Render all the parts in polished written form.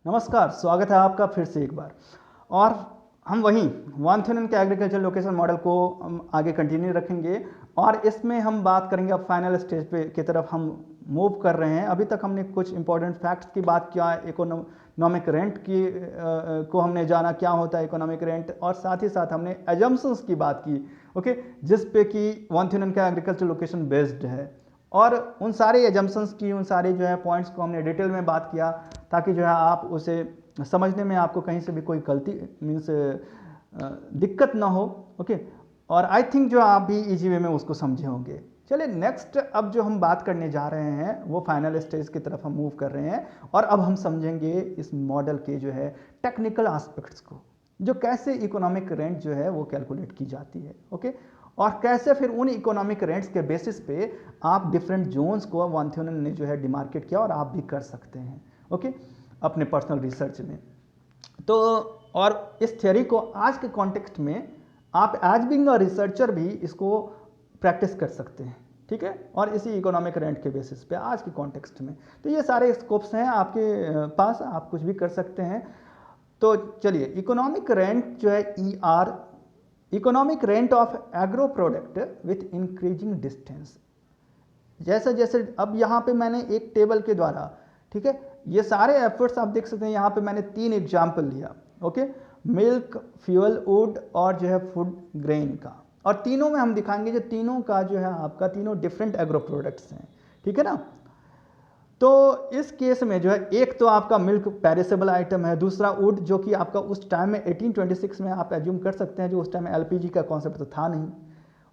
नमस्कार, स्वागत है आपका फिर से एक बार। और हम वहीं वन थ्योरन के एग्रीकल्चर लोकेशन मॉडल को हम आगे कंटिन्यू रखेंगे और इसमें हम बात करेंगे अब फाइनल स्टेज पे की तरफ हम मूव कर रहे हैं। अभी तक हमने कुछ इंपॉर्टेंट फैक्ट्स की बात किया, इकोनॉमिक रेंट की को हमने जाना क्या होता है इकोनॉमिक रेंट, और साथ ही साथ हमने एजम्पशंस की बात की, ओके, जिस पे कि वन थ्योरन का एग्रीकल्चर लोकेशन बेस्ड है। और उन सारे एजम्पशंस की, उन सारे जो है पॉइंट्स को हमने डिटेल में बात किया ताकि जो है आप उसे समझने में आपको कहीं से भी कोई गलती मीन्स दिक्कत ना हो, ओके। और आई थिंक जो आप भी इजी वे में उसको समझे होंगे। चलिए नेक्स्ट अब जो हम बात करने जा रहे हैं वो फाइनल स्टेज की तरफ हम मूव कर रहे हैं और अब हम समझेंगे इस मॉडल के जो है टेक्निकल एस्पेक्ट्स को, जो कैसे इकोनॉमिक रेंट जो है वो कैलकुलेट की जाती है, ओके। और कैसे फिर उन इकोनॉमिक रेंट्स के बेसिस पे आप डिफरेंट जोन्स को वन थ्योरन ने जो है डिमार्केट किया और आप भी कर सकते हैं, ओके, अपने पर्सनल रिसर्च में। तो और इस थ्योरी को आज के कॉन्टेक्स्ट में आप एज बीइंग अ रिसर्चर भी इसको प्रैक्टिस कर सकते हैं, ठीक है, और इसी इकोनॉमिक रेंट के बेसिस पे आज के कॉन्टेक्स्ट में। तो ये सारे स्कोप्स हैं आपके पास, आप कुछ भी कर सकते हैं। तो चलिए, इकोनॉमिक रेंट जो है ER, economic rent of agro product with increasing distance. जैसे जैसे अब यहाँ पे मैंने एक टेबल के द्वारा, ठीक है, ये सारे एफर्ट्स आप देख सकते हैं। यहाँ पे मैंने 3 एग्जाम्पल लिया, ओके, मिल्क, फ्यूल, वुड और जो है फूड ग्रेन का, और तीनों में हम दिखाएंगे जो तीनों का जो है आपका तीनों डिफरेंट एग्रो प्रोडक्ट्स हैं, ठीक है ना। तो इस केस में जो है एक तो आपका मिल्क पेरिसेबल आइटम है, दूसरा वुड जो कि आपका उस टाइम में 1826 में आप एज्यूम कर सकते हैं, जो उस टाइम में LPG का कॉन्सेप्ट तो था नहीं,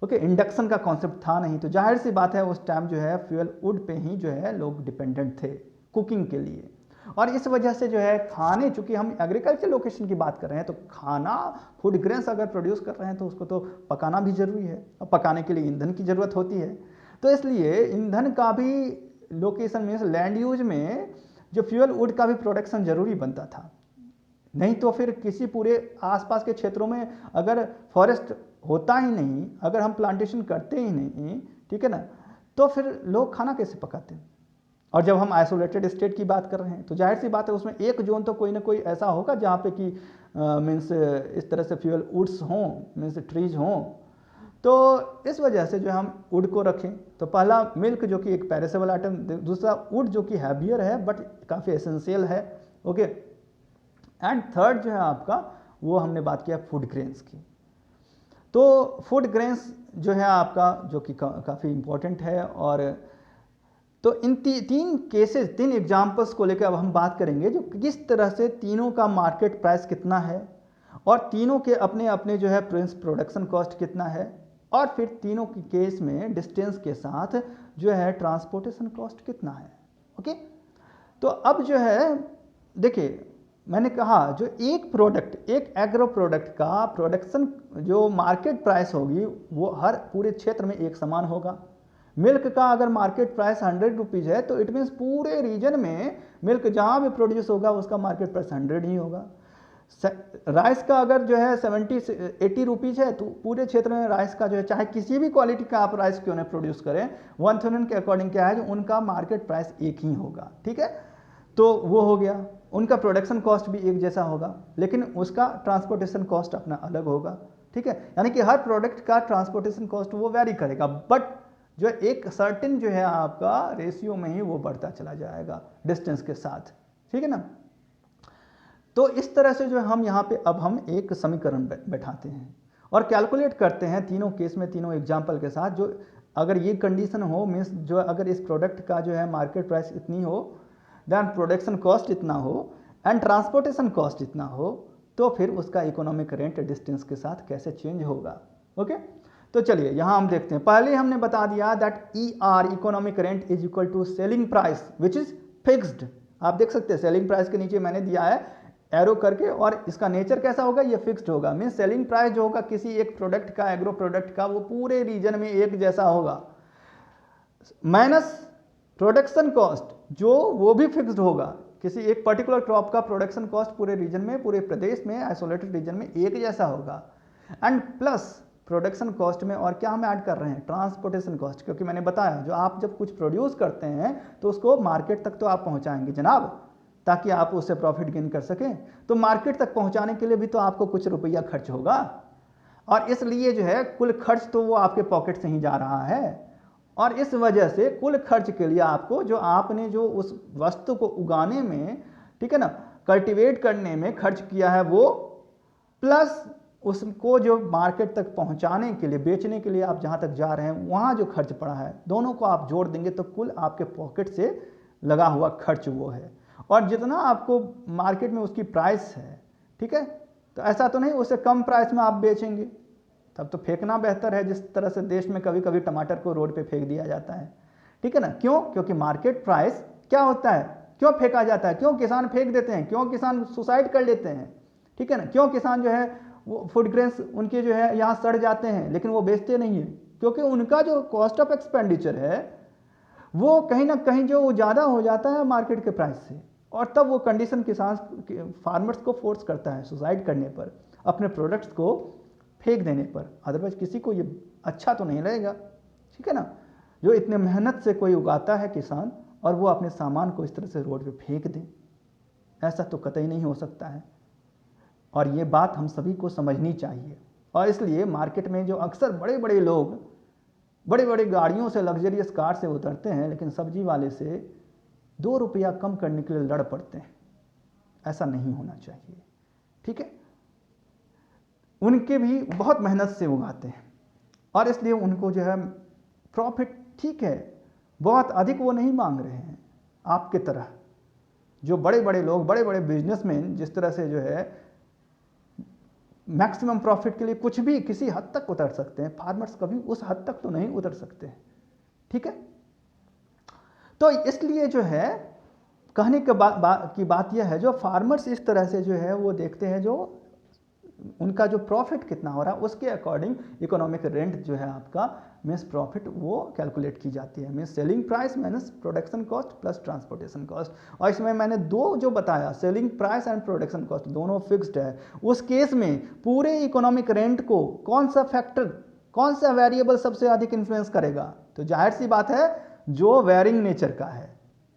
ओके, इंडक्शन का कॉन्सेप्ट था नहीं, तो जाहिर सी बात है उस टाइम जो है फ्यूल वुड पे ही जो है लोग डिपेंडेंट थे कुकिंग के लिए। और इस वजह से जो है खाने, चूंकि हम एग्रीकल्चर लोकेशन की बात कर रहे हैं, तो खाना फूड ग्रेन्स अगर प्रोड्यूस कर रहे हैं तो उसको तो पकाना भी जरूरी है, और पकाने के लिए ईंधन की जरूरत होती है। तो इसलिए ईंधन का भी लोकेशन मीन्स लैंड यूज में जो फ्यूल वुड का भी प्रोडक्शन जरूरी बनता था। नहीं तो फिर किसी पूरे आसपास के क्षेत्रों में अगर फॉरेस्ट होता ही नहीं, अगर हम प्लांटेशन करते ही नहीं, ठीक है ना, तो फिर लोग खाना कैसे पकाते। और जब हम आइसोलेटेड स्टेट की बात कर रहे हैं तो जाहिर सी बात है उसमें एक जोन तो कोई ना कोई ऐसा होगा जहाँ पे कि मीन्स इस तरह से फ्यूल वुड्स हों, मीन्स ट्रीज हों। तो इस वजह से जो हम वुड को रखें, तो पहला मिल्क जो कि एक पेरिसेबल आइटम, दूसरा वुड जो कि हैवियर है बट काफ़ी एसेंशियल है, ओके, एंड थर्ड जो है आपका वो हमने बात किया फूड ग्रेन्स की। तो फूड ग्रेन्स जो है आपका जो कि काफ़ी इंपॉर्टेंट है। और तो इन तीन केसेस, 3 एग्जाम्पल्स को लेकर अब हम बात करेंगे जो किस तरह से तीनों का मार्केट प्राइस कितना है और तीनों के अपने अपने जो है प्रोडक्शन कॉस्ट कितना है, और फिर तीनों के केस में डिस्टेंस के साथ जो है ट्रांसपोर्टेशन कॉस्ट कितना है, ओके। तो अब जो है देखिए, मैंने कहा जो एक प्रोडक्ट, एक एग्रो प्रोडक्ट का प्रोडक्शन जो मार्केट प्राइस होगी वो हर पूरे क्षेत्र में एक समान होगा। मिल्क का अगर मार्केट प्राइस 100 रुपीज़ है तो इट मीन्स पूरे रीजन में मिल्क जहाँ भी प्रोड्यूस होगा उसका मार्केट प्राइस 100 ही होगा। राइस का अगर जो है 70-80 रुपीज़ है तो पूरे क्षेत्र में राइस का जो है, चाहे किसी भी क्वालिटी का आप राइस क्यों ना प्रोड्यूस करें, वन थ्योरन के अकॉर्डिंग क्या है जो उनका मार्केट प्राइस एक ही होगा, ठीक है। तो वो हो गया, उनका प्रोडक्शन कॉस्ट भी एक जैसा होगा, लेकिन उसका ट्रांसपोर्टेशन कॉस्ट अपना अलग होगा, ठीक है। यानी कि हर प्रोडक्ट का ट्रांसपोर्टेशन कॉस्ट वो वेरी करेगा, बट जो एक सर्टेन जो है आपका रेशियो में ही वो बढ़ता चला जाएगा डिस्टेंस के साथ, ठीक है ना। तो इस तरह से जो हम यहाँ पे अब हम एक समीकरण बैठाते हैं और कैलकुलेट करते हैं तीनों केस में, तीनों एग्जाम्पल के साथ, जो अगर ये कंडीशन हो मीन्स जो अगर इस प्रोडक्ट का जो है मार्केट प्राइस इतनी हो, देन प्रोडक्शन कॉस्ट इतना हो एंड ट्रांसपोर्टेशन कॉस्ट इतना हो, तो फिर उसका इकोनॉमिक रेंट डिस्टेंस के साथ कैसे चेंज होगा, ओके। तो चलिए यहाँ हम देखते हैं। पहले हमने बता दिया that ER, economic rent, is equal to selling price which is fixed. आप देख सकते हैं सेलिंग प्राइस के नीचे मैंने दिया है एरो करके, और इसका नेचर कैसा होगा, ये फिक्स्ड होगा। मीन सेलिंग प्राइस जो होगा किसी एक प्रोडक्ट का, एग्रो प्रोडक्ट का, वो पूरे रीजन में एक जैसा होगा, माइनस प्रोडक्शन कॉस्ट जो वो भी फिक्स्ड होगा। किसी एक पर्टिकुलर क्रॉप का प्रोडक्शन कॉस्ट पूरे रीजन में, पूरे प्रदेश में, आइसोलेटेड रीजन में एक जैसा होगा, एंड प्लस प्रोडक्शन कॉस्ट में और क्या हम ऐड कर रहे हैं, ट्रांसपोर्टेशन कॉस्ट, क्योंकि मैंने बताया जो आप जब कुछ प्रोड्यूस करते हैं तो उसको मार्केट तक तो आप पहुंचाएंगे जनाब, ताकि आप उससे प्रॉफिट गेन कर सकें। तो मार्केट तक पहुंचाने के लिए भी तो आपको कुछ रुपया खर्च होगा, और इसलिए जो है कुल खर्च तो वो आपके पॉकेट से ही जा रहा है। और इस वजह से कुल खर्च के लिए आपको जो आपने जो उस वस्तु को उगाने में, ठीक है ना, कल्टीवेट करने में खर्च किया है वो, प्लस उसको जो मार्केट तक पहुंचाने के लिए, बेचने के लिए आप जहां तक जा रहे हैं वहां जो खर्च पड़ा है, दोनों को आप जोड़ देंगे तो कुल आपके पॉकेट से लगा हुआ खर्च वो है। और जितना आपको मार्केट में उसकी प्राइस है, ठीक है, तो ऐसा तो नहीं उससे कम प्राइस में आप बेचेंगे, तब तो फेंकना बेहतर है, जिस तरह से देश में कभी कभी टमाटर को रोड पे फेंक दिया जाता है, ठीक है ना। क्यों? क्योंकि मार्केट प्राइस क्या होता है, क्यों फेंका जाता है, क्यों किसान फेंक देते हैं, क्यों किसान सुसाइड कर लेते हैं, ठीक है ना, क्यों किसान जो है वो फूड ग्रेन्स उनके जो है यहाँ सड़ जाते हैं लेकिन वो बेचते नहीं है, क्योंकि उनका जो कॉस्ट ऑफ एक्सपेंडिचर है वो कहीं ना कहीं जो ज़्यादा हो जाता है मार्केट के प्राइस से, और तब वो कंडीशन किसान फार्मर्स को फोर्स करता है सुसाइड करने पर, अपने प्रोडक्ट्स को फेंक देने पर। अदरवाइज किसी को ये अच्छा तो नहीं लगेगा, ठीक है ना, जो इतने मेहनत से कोई उगाता है किसान और वो अपने सामान को इस तरह से रोड पे फेंक दे, ऐसा तो कतई नहीं हो सकता है। और ये बात हम सभी को समझनी चाहिए। और इसलिए मार्केट में जो अक्सर बड़े बड़े लोग बड़े बड़े गाड़ियों से, लग्जरियस कार से उतरते हैं, लेकिन सब्जी वाले से 2 रुपया कम करने के लिए लड़ पड़ते हैं, ऐसा नहीं होना चाहिए, ठीक है। उनके भी बहुत मेहनत से उगाते हैं और इसलिए उनको जो है प्रॉफिट, ठीक है, बहुत अधिक वो नहीं मांग रहे हैं आपके तरह। जो बड़े बड़े लोग, बड़े बड़े बिजनेसमैन जिस तरह से जो है मैक्सिमम प्रॉफिट के लिए कुछ भी किसी हद तक उतर सकते हैं, फार्मर्स कभी उस हद तक तो नहीं उतर सकते, ठीक है। तो इसलिए जो है कहने की बात यह है, जो फार्मर्स इस तरह से जो है वो देखते हैं जो उनका जो प्रॉफिट कितना हो रहा है उसके अकॉर्डिंग इकोनॉमिक रेंट जो है आपका मीन्स प्रॉफिट वो कैलकुलेट की जाती है, means selling price minus production cost plus transportation cost. और इसमें मैंने दो जो बताया, selling price and production cost, दोनों फिक्स्ड है। उस केस में पूरे इकोनॉमिक रेंट को कौन सा फैक्टर, कौन सा वेरिएबल सबसे अधिक इन्फ्लुएंस करेगा? तो जाहिर सी बात है जो वेरिंग नेचर का है,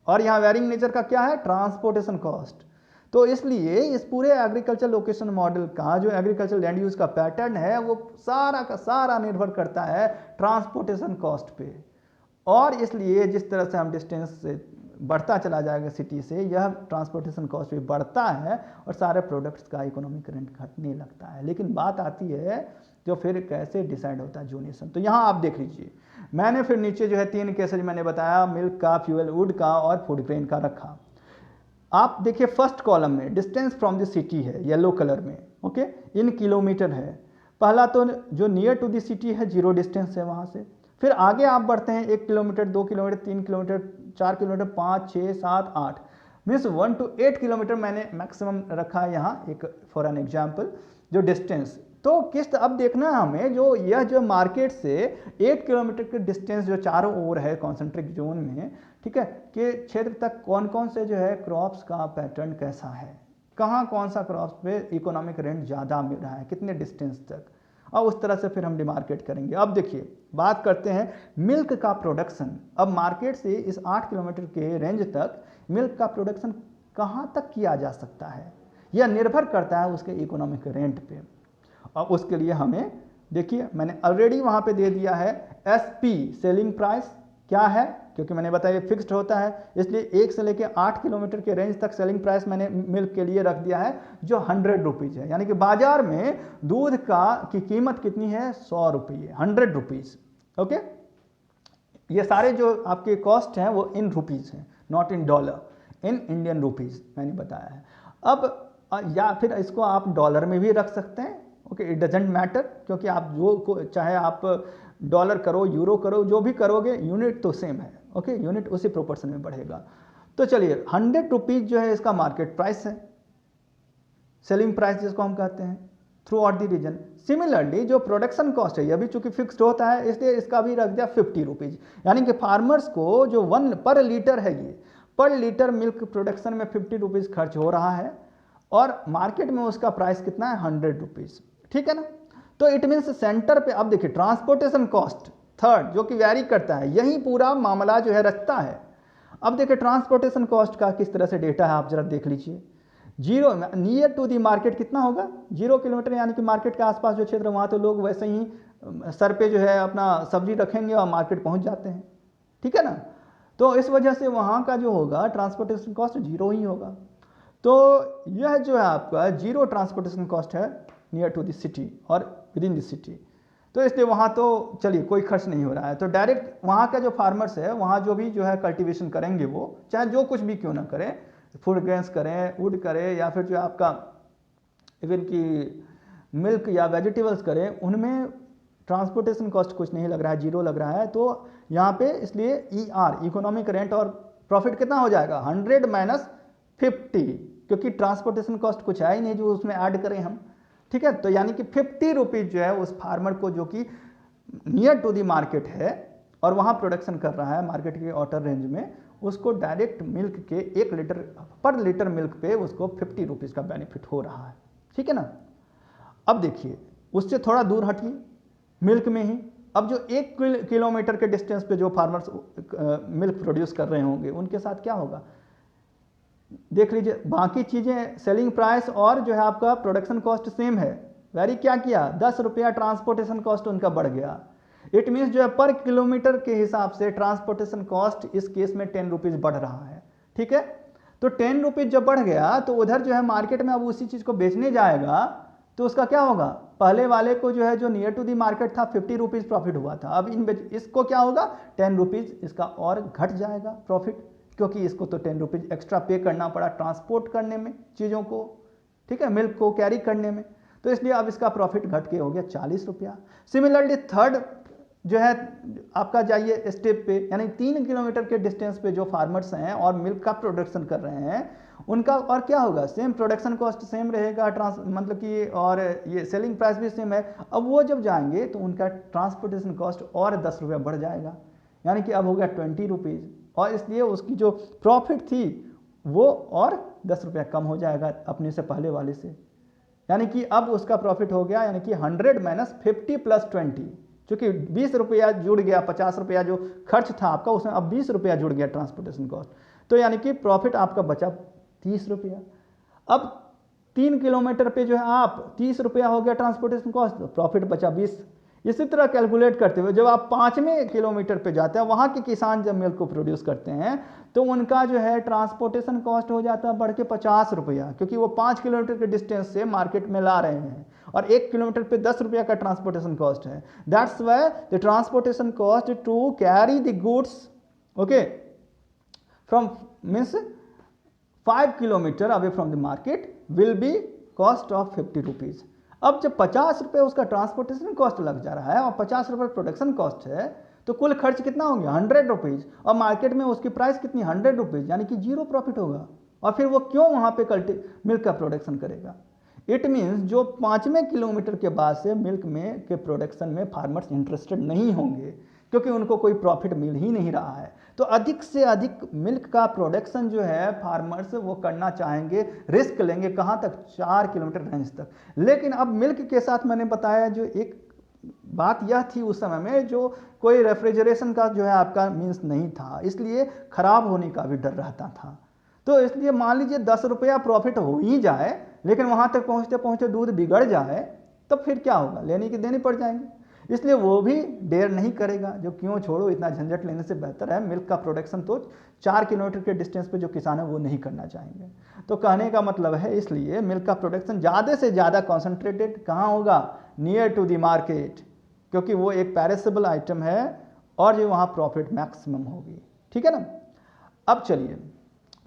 और यहाँ वेरिंग नेचर का क्या है? Transportation cost. तो इसलिए इस पूरे एग्रीकल्चर लोकेशन मॉडल का जो एग्रीकल्चर लैंड यूज का पैटर्न है वो सारा का सारा निर्भर करता है ट्रांसपोर्टेशन कॉस्ट पे। और इसलिए जिस तरह से हम डिस्टेंस से बढ़ता चला जाएगा सिटी से, यह ट्रांसपोर्टेशन कॉस्ट भी बढ़ता है और सारे प्रोडक्ट्स का इकोनॉमिक रेंट घटने लगता है। लेकिन बात आती है जो फिर कैसे डिसाइड होता है जोनेशन। तो यहाँ आप देख लीजिए, मैंने फिर नीचे जो है 3 केसेज मैंने बताया, मिल्क का, फ्यूल वुड का और फूड ग्रेन का रखा। आप देखिए फर्स्ट कॉलम में डिस्टेंस फ्रॉम द सिटी है येलो कलर में, ओके, इन किलोमीटर है। पहला तो जो नियर टू द सिटी है 0 डिस्टेंस है वहाँ से। फिर आगे आप बढ़ते हैं 1 kilometre, 2 kilometre, 3 kilometre, 4 kilometre, 5, 6, 7, 8 means 1 to 8 kilometre मैंने मैक्सिमम रखा है यहाँ एक फॉर एन एग्जाम्पल जो डिस्टेंस। तो किस्त अब देखना है हमें जो यह जो मार्केट से 8 किलोमीटर के डिस्टेंस जो चारों ओर है कॉन्सेंट्रिक जोन में, ठीक है, कि क्षेत्र तक कौन कौन से जो है क्रॉप्स का पैटर्न कैसा है, कहाँ कौन सा क्रॉप्स पे इकोनॉमिक रेंट ज़्यादा मिल रहा है, कितने डिस्टेंस तक, और उस तरह से फिर हम डिमार्केट करेंगे। अब देखिए बात करते हैं मिल्क का प्रोडक्शन। अब मार्केट से इस 8 किलोमीटर के रेंज तक मिल्क का प्रोडक्शन कहाँ तक किया जा सकता है, यह निर्भर करता है उसके इकोनॉमिक रेंट पे। और उसके लिए हमें देखिए मैंने ऑलरेडी वहाँ पे दे दिया है SP सेलिंग प्राइस क्या है, क्योंकि मैंने बताया फिक्स्ड होता है, इसलिए 1 से लेकर 8 किलोमीटर के रेंज तक सेलिंग प्राइस मैंने मिल्क के लिए रख दिया है जो 100 रुपीज़ है। यानी कि बाजार में दूध की कीमत कितनी है? 100 रुपये, 100 रुपीज़, ओके। ये सारे जो आपके कॉस्ट हैं वो इन रुपीज़ हैं, not in dollar, in Indian rupees मैंने बताया है। अब या फिर इसको आप डॉलर में भी रख सकते हैं, ओके, इट डजेंट मैटर, क्योंकि आप जो चाहे आप डॉलर करो, यूरो करो, जो भी करोगे यूनिट तो सेम है, ओके, यूनिट उसी प्रोपोर्शन में बढ़ेगा। तो चलिए 100 रुपीज़ जो है इसका मार्केट प्राइस है, सेलिंग प्राइस जिसको हम कहते हैं throughout the region. Similarly जो प्रोडक्शन कॉस्ट है यह भी चूंकि फिक्स्ड होता है, इसलिए इसका भी रख दिया 50 रुपीज़। यानी कि फार्मर्स को जो 1 पर लीटर है, ये पर लीटर मिल्क प्रोडक्शन में 50 रुपीज़ खर्च हो रहा है और मार्केट में उसका प्राइस कितना है? 100 रुपीज़, ठीक है ना। तो इट मीन्स सेंटर पे अब देखिए ट्रांसपोर्टेशन कॉस्ट थर्ड जो कि वैरी करता है, यही पूरा मामला जो है रचता है। अब देखिए ट्रांसपोर्टेशन कॉस्ट का किस तरह से डेटा है, आप जरा देख लीजिए। Zero near to the market कितना होगा, 0 किलोमीटर, यानी कि मार्केट के आसपास जो क्षेत्र वहाँ तो लोग वैसे ही सर पे जो है अपना सब्जी रखेंगे और मार्केट पहुँच जाते हैं, ठीक है ना। तो इस वजह से वहाँ का जो होगा ट्रांसपोर्टेशन कॉस्ट जीरो ही होगा। तो यह जो है आपका जीरो ट्रांसपोर्टेशन कॉस्ट है नियर टू द सिटी और विद इन द सिटी। तो इसलिए वहाँ तो चलिए कोई खर्च नहीं हो रहा है। तो डायरेक्ट वहाँ का जो फार्मर्स है, वहाँ जो भी जो है कल्टीवेशन करेंगे, वो चाहे जो कुछ भी क्यों ना करें, फूड ग्रेन्स करें, वुड करें, या फिर जो आपका इवन की मिल्क या वेजिटेबल्स करें, उनमें ट्रांसपोर्टेशन कॉस्ट कुछ नहीं लग रहा है, जीरो लग रहा है। तो यहाँ पे इसलिए ER इकोनॉमिक रेंट और प्रॉफिट कितना हो जाएगा, 100 माइनस 50, क्योंकि ट्रांसपोर्टेशन कॉस्ट कुछ है ही नहीं जो उसमें ऐड करें हम, ठीक है। तो यानी कि 50 रुपीज़ जो है उस फार्मर को, जो कि नियर टू दी मार्केट है और वहाँ प्रोडक्शन कर रहा है मार्केट के आउटर रेंज में, उसको डायरेक्ट मिल्क के 1 लीटर पर लीटर मिल्क पे उसको 50 रुपीज़ का बेनिफिट हो रहा है, ठीक है ना। अब देखिए उससे थोड़ा दूर हटिए, मिल्क में ही अब जो 1 किलोमीटर के डिस्टेंस पे जो फार्मर्स मिल्क प्रोड्यूस कर रहे होंगे, उनके साथ क्या होगा देख लीजिए। बाकी चीज़ें सेलिंग प्राइस और जो है आपका प्रोडक्शन कॉस्ट सेम है, वेरी क्या किया, 10 रुपया ट्रांसपोर्टेशन कॉस्ट उनका बढ़ गया। इट मीन्स जो है पर किलोमीटर के हिसाब से ट्रांसपोर्टेशन कॉस्ट इस केस में 10 रुपीज़ बढ़ रहा है, ठीक है। तो 10 रुपीज़ जब बढ़ गया तो उधर जो है मार्केट में अब उसी चीज़ को बेचने जाएगा तो उसका क्या होगा, पहले वाले को जो है जो नियर टू दी मार्केट था 50 रुपीज़ प्रॉफिट हुआ था, अब इसको क्या होगा 10 रुपीज़ इसका और घट जाएगा प्रॉफिट, क्योंकि इसको तो 10 रुपीज़ एक्स्ट्रा पे करना पड़ा ट्रांसपोर्ट करने में चीज़ों को, ठीक है, मिल्क को कैरी करने में। तो इसलिए अब इसका प्रॉफिट घट के हो गया 40 रुपया। सिमिलरली थर्ड जो है आपका जाइए स्टेप पे, यानी 3 किलोमीटर के डिस्टेंस पे जो फार्मर्स हैं और मिल्क का प्रोडक्शन कर रहे हैं, उनका और क्या होगा, सेम प्रोडक्शन कॉस्ट सेम रहेगा, मतलब कि और ये सेलिंग प्राइस भी सेम है। अब वो जब जाएंगे तो उनका ट्रांसपोर्टेशन कॉस्ट और 10 रुपया बढ़ जाएगा, यानी कि अब हो गया 20 रुपीज़, और इसलिए उसकी जो प्रॉफिट थी वो और 10 रुपया कम हो जाएगा अपने से पहले वाले से, यानी कि अब उसका प्रॉफिट हो गया, यानी कि 100 माइनस 50 प्लस 20, क्योंकि 20 रुपया जुड़ गया, 50 रुपया जो खर्च था आपका उसमें अब 20 रुपया जुड़ गया ट्रांसपोर्टेशन कॉस्ट, तो यानी कि प्रॉफिट आपका बचा 30 रुपया। अब 3 किलोमीटर पे जो है आप 30 रुपया हो गया ट्रांसपोर्टेशन कॉस्ट, तो प्रॉफिट बचा 20। इसी तरह कैलकुलेट करते हुए जब आप 5वें किलोमीटर पे जाते हैं, वहाँ के किसान जब मिल्क को प्रोड्यूस करते हैं तो उनका जो है ट्रांसपोर्टेशन कॉस्ट हो जाता है बढ़ के 50 रुपया, क्योंकि वो 5 किलोमीटर के डिस्टेंस से मार्केट में ला रहे हैं और 1 किलोमीटर पे 10 रुपया का ट्रांसपोर्टेशन कॉस्ट है। That's why the transportation cost to carry the goods, okay, from means 5 kilometre away from the market will be cost of 50 rupees. अब जब 50 रुपये उसका ट्रांसपोर्टेशन कॉस्ट लग जा रहा है और 50 रुपये प्रोडक्शन कॉस्ट है, तो कुल खर्च कितना हो गया 100 रुपीज़, और मार्केट में उसकी प्राइस कितनी 100 रुपीज़, यानी कि जीरो प्रॉफिट होगा। और फिर वो क्यों वहाँ पे मिल्क का प्रोडक्शन करेगा। इट मीन्स जो 5वें किलोमीटर के बाद से मिल्क में के प्रोडक्शन में फार्मर्स इंटरेस्टेड नहीं होंगे, क्योंकि उनको कोई प्रॉफिट मिल ही नहीं रहा है। तो अधिक से अधिक मिल्क का प्रोडक्शन जो है फार्मर्स वो करना चाहेंगे, रिस्क लेंगे कहाँ तक, 4 किलोमीटर रेंज तक। लेकिन अब मिल्क के साथ मैंने बताया जो एक बात यह थी उस समय में, जो कोई रेफ्रिजरेशन का जो है आपका मीन्स नहीं था, इसलिए खराब होने का भी डर रहता था। तो इसलिए मान लीजिए 10 रुपया प्रॉफिट हो ही जाए, लेकिन वहाँ तक पहुँचते पहुँचते दूध बिगड़ जाए, तब फिर क्या होगा, लेने की देनी पड़ जाएंगे। इसलिए वो भी डेयर नहीं करेगा, जो क्यों छोड़ो, इतना झंझट लेने से बेहतर है मिल्क का प्रोडक्शन तो 4 किलोमीटर के डिस्टेंस पे जो किसान है वो नहीं करना चाहेंगे। तो कहने का मतलब है इसलिए मिल्क का प्रोडक्शन ज़्यादा से ज़्यादा कॉन्सेंट्रेटेड कहाँ होगा, नियर टू द मार्केट, क्योंकि वो एक पैरिसेबल आइटम है और जो वहाँ प्रॉफिट मैक्सिमम होगी, ठीक है ना। अब चलिए,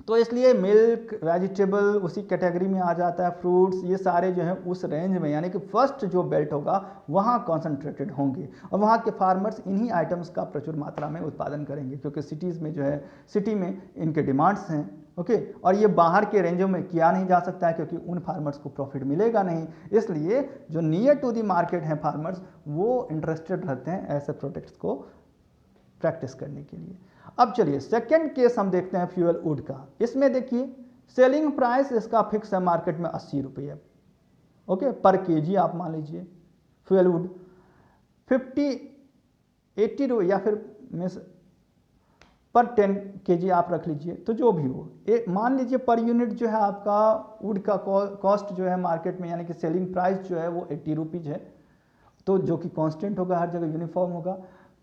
तो इसलिए मिल्क, वेजिटेबल उसी कैटेगरी में आ जाता है, फ्रूट्स, ये सारे जो हैं उस रेंज में, यानी कि फर्स्ट जो बेल्ट होगा वहाँ कॉन्सेंट्रेटेड होंगे और वहाँ के फार्मर्स इन्हीं आइटम्स का प्रचुर मात्रा में उत्पादन करेंगे, क्योंकि सिटीज़ में जो है, सिटी में इनके डिमांड्स हैं, ओके। और ये बाहर के रेंजों में किया नहीं जा सकता है, क्योंकि उन फार्मर्स को प्रॉफिट मिलेगा नहीं। इसलिए जो नियर टू दी मार्केट हैं फार्मर्स, वो इंटरेस्टेड रहते हैं ऐसे प्रोडक्ट्स को प्रैक्टिस करने के लिए। अब चलिए सेकंड केस हम देखते हैं फ्यूल वुड का। इसमें देखिए सेलिंग प्राइस इसका फिक्स है मार्केट में 80 रुपये, ओके, पर केजी आप मान लीजिए। फ्यूल वुड 50-80 रुपये या फिर मीन्स पर 10 kg आप रख लीजिए, तो जो भी हो, मान लीजिए पर यूनिट जो है आपका वुड का कॉस्ट जो है मार्केट में, यानी कि सेलिंग प्राइस जो है वो 80 रुपीज़ है, तो जो कि कांस्टेंट होगा, हर जगह यूनिफॉर्म होगा।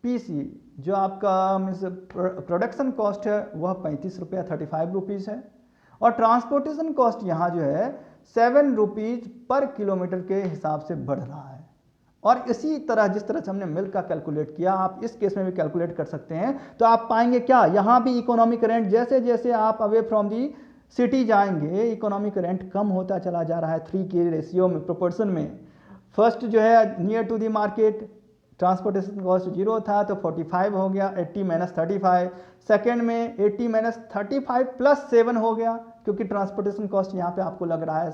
पीसी जो आपका मीन्स प्रोडक्शन कॉस्ट है वह 35 रुपया 35 रुपीज़ है, और ट्रांसपोर्टेशन कॉस्ट यहाँ जो है 7 रुपीज़ पर किलोमीटर के हिसाब से बढ़ रहा है। और इसी तरह जिस तरह से हमने मिल्क का कैलकुलेट किया, आप इस केस में भी कैलकुलेट कर सकते हैं। तो आप पाएंगे क्या, यहाँ भी इकोनॉमिक रेंट जैसे जैसे आप अवे फ्रॉम दी सिटी जाएंगे, इकोनॉमिक रेंट कम होता चला जा रहा है 3 के रेशियो में, प्रोपोर्शन में। फर्स्ट जो है near to the market transportation cost 0 था तो 45 हो गया, 80 माइनस 35। सेकेंड में 80 माइनस 35 प्लस 7 हो गया, क्योंकि ट्रांसपोर्टेशन कॉस्ट यहाँ पे आपको लग रहा है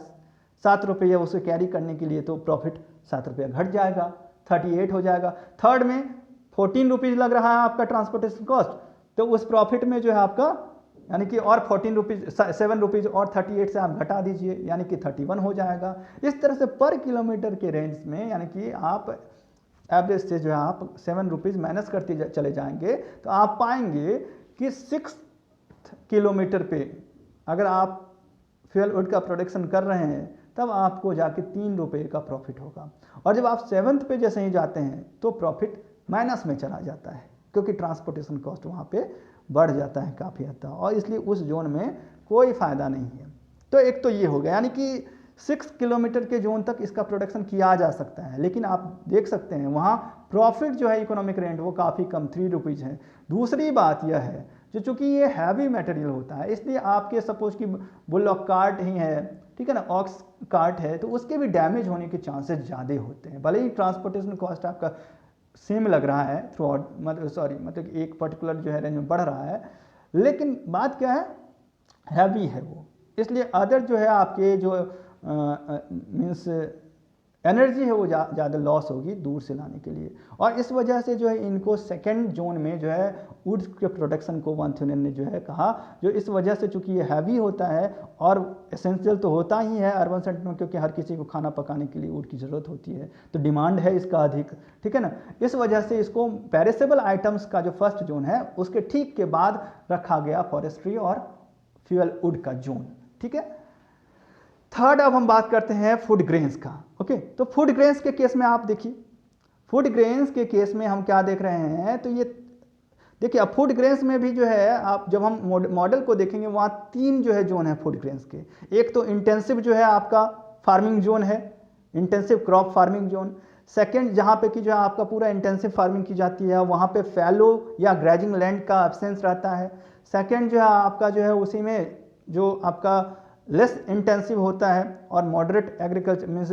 7 रुपये, उसे कैरी करने के लिए तो प्रॉफिट 7 रुपया घट जाएगा, 38 हो जाएगा। थर्ड में 14 रुपीज़ लग रहा है आपका ट्रांसपोर्टेशन कॉस्ट, तो उस प्रॉफिट में जो है आपका यानी कि और 14 रुपीज़ 7 रुपीज़ और 38 से आप घटा दीजिए, यानी कि 31 हो जाएगा। इस तरह से पर किलोमीटर के रेंज में, यानी कि आप एवरेज से जो है आप 7 रुपीज़ माइनस करते चले जाएंगे, तो आप पाएंगे कि 6 किलोमीटर पे अगर आप फ्यूल वुड का प्रोडक्शन कर रहे हैं तब आपको जाके 3 रुपये का प्रॉफिट होगा। और जब आप 7th पे जैसे ही जाते हैं तो प्रॉफिट माइनस में चला जाता है, क्योंकि ट्रांसपोर्टेशन कॉस्ट वहाँ पे बढ़ जाता है काफ़ी हद तक, और इसलिए उस जोन में कोई फ़ायदा नहीं है। तो एक तो ये हो गया, यानी कि 6 किलोमीटर के जोन तक इसका प्रोडक्शन किया जा सकता है, लेकिन आप देख सकते हैं वहाँ प्रॉफिट जो है इकोनॉमिक रेंट वो काफ़ी कम 3 रुपीज़ है। दूसरी बात यह है जो चूँकि ये हैवी मटेरियल होता है, इसलिए आपके सपोज कि बुलॉक कार्ट ही है, ठीक है ना, ऑक्स कार्ट है, तो उसके भी डैमेज होने के चांसेस ज़्यादा होते हैं। भले ही ट्रांसपोर्टेशन कॉस्ट आपका सेम लग रहा है थ्रू आउट, मतलब एक पर्टिकुलर जो है रेंज में बढ़ रहा है, लेकिन बात क्या है, हैवी है वो, इसलिए अदर जो है आपके जो मीन्स एनर्जी है वो ज़्यादा लॉस होगी दूर से लाने के लिए। और इस वजह से जो है इनको सेकेंड जोन में जो है वुड्स के प्रोडक्शन को वान थ्यूनेन ने जो है कहा, जो इस वजह से चूँकि ये हैवी होता है और एसेंशियल तो होता ही है अर्बन सेंटर में, क्योंकि हर किसी को खाना पकाने के लिए वुड की ज़रूरत होती है, तो डिमांड है इसका अधिक, ठीक है ना। इस वजह से इसको पेरिसेबल आइटम्स का जो फर्स्ट जोन है उसके ठीक के बाद रखा गया फॉरेस्ट्री और फ्यूल वुड का जोन, ठीक है। थर्ड अब हम बात करते हैं फूड ग्रेन्स का। ओके, तो फूड ग्रेन्स के केस में आप देखिए, फूड ग्रेन्स के केस में हम क्या देख रहे हैं, तो ये देखिए अब फूड ग्रेन्स में भी जो है आप जब हम मॉडल को देखेंगे वहाँ 3 जो है जोन है फूड ग्रेन्स के। एक तो इंटेंसिव जो है आपका फार्मिंग जोन है, intensive crop farming zone. Second जहाँ पे कि जो है आपका पूरा इंटेंसिव फार्मिंग की जाती है, वहाँ पे फैलो या ग्रेजिंग लैंड का एब्सेंस रहता है। सेकेंड जो है आपका जो है उसी में जो आपका लेस इंटेंसिव होता है और moderate agriculture means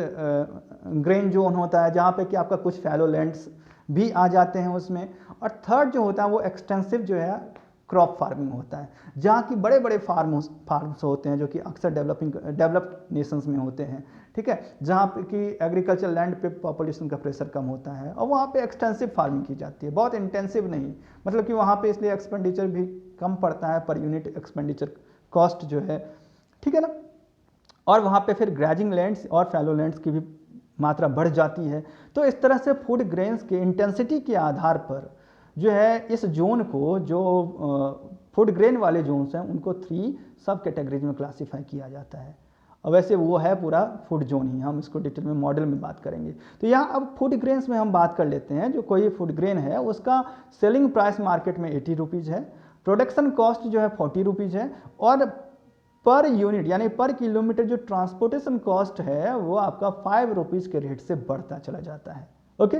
grain zone होता है, जहाँ पे कि आपका कुछ फैलो लैंड्स भी आ जाते हैं उसमें। और थर्ड जो होता है वो एक्सटेंसिव जो है क्रॉप फार्मिंग होता है, जहाँ की बड़े बड़े फार्म्स होते हैं जो कि अक्सर डेवलप्ड नेशंस में होते हैं, ठीक है, जहाँ पे कि एग्रीकल्चर लैंड पे पॉपुलेशन का प्रेशर कम होता है और वहाँ पे एक्सटेंसिव फार्मिंग की जाती है, बहुत इंटेंसिव नहीं, मतलब कि वहाँ पे इसलिए एक्सपेंडिचर भी कम पड़ता है, पर यूनिट एक्सपेंडिचर कॉस्ट जो है, ठीक है ना। और वहाँ पे फिर ग्रेजिंग लैंड्स और फैलो लैंड्स की भी मात्रा बढ़ जाती है। तो इस तरह से फूड ग्रेन्स के इंटेंसिटी के आधार पर जो है इस जोन को, जो फूड ग्रेन वाले जोन्स हैं उनको 3 सब कैटेगरीज में क्लासीफाई किया जाता है। और वैसे वो है पूरा फूड जोन ही, हम इसको डिटेल में मॉडल में बात करेंगे। तो यहाँ अब फूड ग्रेन्स में हम बात कर लेते हैं, जो कोई फूड ग्रेन है उसका सेलिंग प्राइस मार्केट में 80 रुपीज़ है, प्रोडक्शन कॉस्ट जो है 40 रुपीज़ है, और पर यूनिट यानी पर किलोमीटर जो ट्रांसपोर्टेशन कॉस्ट है वो आपका 5 रुपीज़ के रेट से बढ़ता चला जाता है। ओके,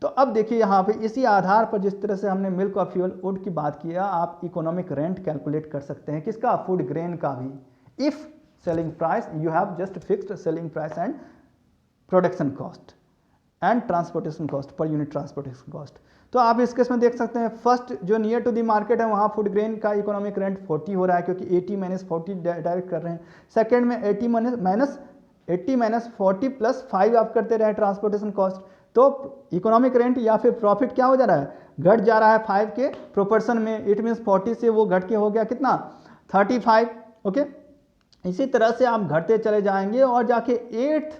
तो अब देखिए यहाँ पे इसी आधार पर जिस तरह से हमने मिल्क और फ्यूल वुड की बात किया, आप इकोनॉमिक रेंट कैलकुलेट कर सकते हैं किसका, फूड ग्रेन का भी। If selling price you have just fixed selling price and production cost and transportation cost, per unit transportation cost. तो आप इस केस में देख सकते हैं फर्स्ट जो नियर टू दी मार्केट है वहाँ फूड ग्रेन का इकोनॉमिक रेंट 40 हो रहा है, क्योंकि 80 माइनस 40 डायरेक्ट कर रहे हैं। सेकंड में 80 माइनस 40 प्लस 5 आप करते रहे ट्रांसपोर्टेशन कॉस्ट, तो इकोनॉमिक रेंट या फिर प्रॉफिट क्या हो जा रहा है, घट जा रहा है 5 के प्रोपोर्शन में। इट मीन्स 40 से वो घट के हो गया कितना, 35। ओके, इसी तरह से आप घटते चले जाएंगे और जाके 8th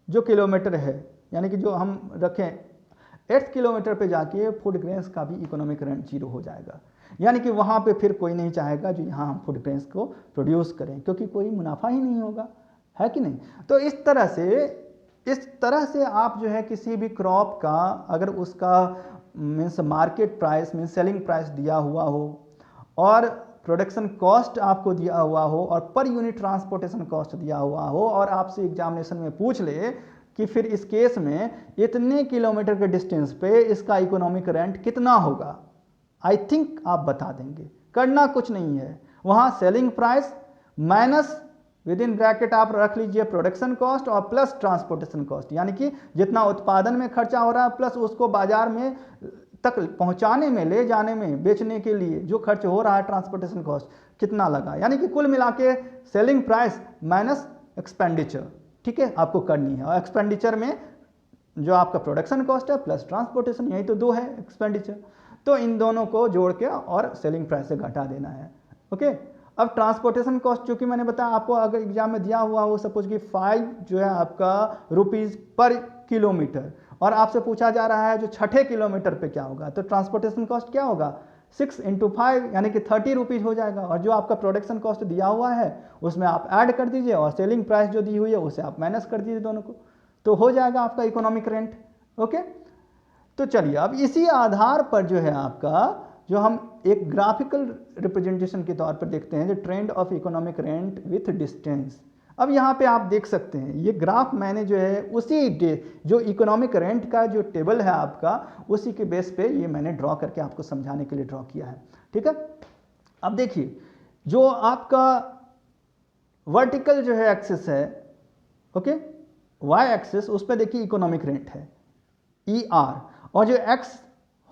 जो किलोमीटर है, यानी कि जो हम रखें 8th किलोमीटर पे जाके फूड ग्रेन्स का भी इकोनॉमिक रेंट 0 हो जाएगा। यानी कि वहाँ पे फिर कोई नहीं चाहेगा जो यहाँ हम फूड ग्रेन्स को प्रोड्यूस करें, क्योंकि कोई मुनाफा ही नहीं होगा, है कि नहीं। तो इस तरह से आप जो है किसी भी क्रॉप का अगर उसका means market price means selling price दिया हुआ हो और प्रोडक्शन कॉस्ट आपको दिया हुआ हो और पर यूनिट ट्रांसपोर्टेशन कॉस्ट दिया हुआ हो और आपसे एग्जामिनेशन में पूछ ले कि फिर इस केस में इतने किलोमीटर के डिस्टेंस पे इसका इकोनॉमिक रेंट कितना होगा, आई थिंक आप बता देंगे। करना कुछ नहीं है, वहाँ selling price minus with in bracket आप रख लीजिए प्रोडक्शन कॉस्ट और प्लस ट्रांसपोर्टेशन कॉस्ट, यानी कि जितना उत्पादन में खर्चा हो रहा है प्लस उसको बाजार में तक पहुंचाने में, ले जाने में, बेचने के लिए जो खर्च हो रहा है ट्रांसपोर्टेशन कॉस्ट कितना लगा, यानी कि कुल मिला के सेलिंग प्राइस माइनस एक्सपेंडिचर, ठीक है, आपको करनी है। और एक्सपेंडिचर में जो आपका प्रोडक्शन कॉस्ट है प्लस ट्रांसपोर्टेशन, यही तो दो है एक्सपेंडिचर, तो इन दोनों को जोड़ के और सेलिंग प्राइस से घटा देना है। ओके, अब ट्रांसपोर्टेशन कॉस्ट चूंकि मैंने बताया आपको अगर एग्जाम में दिया हुआ हो सपोज कि 5 जो है आपका रुपीज़ पर किलोमीटर और आपसे पूछा जा रहा है जो छठे किलोमीटर पे क्या होगा, तो ट्रांसपोर्टेशन कॉस्ट क्या होगा 6 × 5 यानी कि 30 रुपीज़ हो जाएगा। और जो आपका प्रोडक्शन कॉस्ट दिया हुआ है उसमें आप ऐड कर दीजिए और सेलिंग प्राइस जो दी हुई है उसे आप माइनस कर दीजिए दोनों को, तो हो जाएगा आपका इकोनॉमिक रेंट। ओके, तो चलिए अब इसी आधार पर जो है आपका जो हम एक ग्राफिकल रिप्रेजेंटेशन के तौर पर देखते हैं जो trend of economic rent with distance. अब यहाँ पे आप देख सकते हैं ये ग्राफ मैंने जो है उसी जो इकोनॉमिक रेंट का जो टेबल है आपका उसी के बेस पे ये मैंने ड्रॉ करके आपको समझाने के लिए ड्रॉ किया है, ठीक है। अब देखिए जो आपका वर्टिकल जो है एक्सिस है, ओके, वाई एक्सिस, उस पर देखिए इकोनॉमिक रेंट है ER, और जो एक्स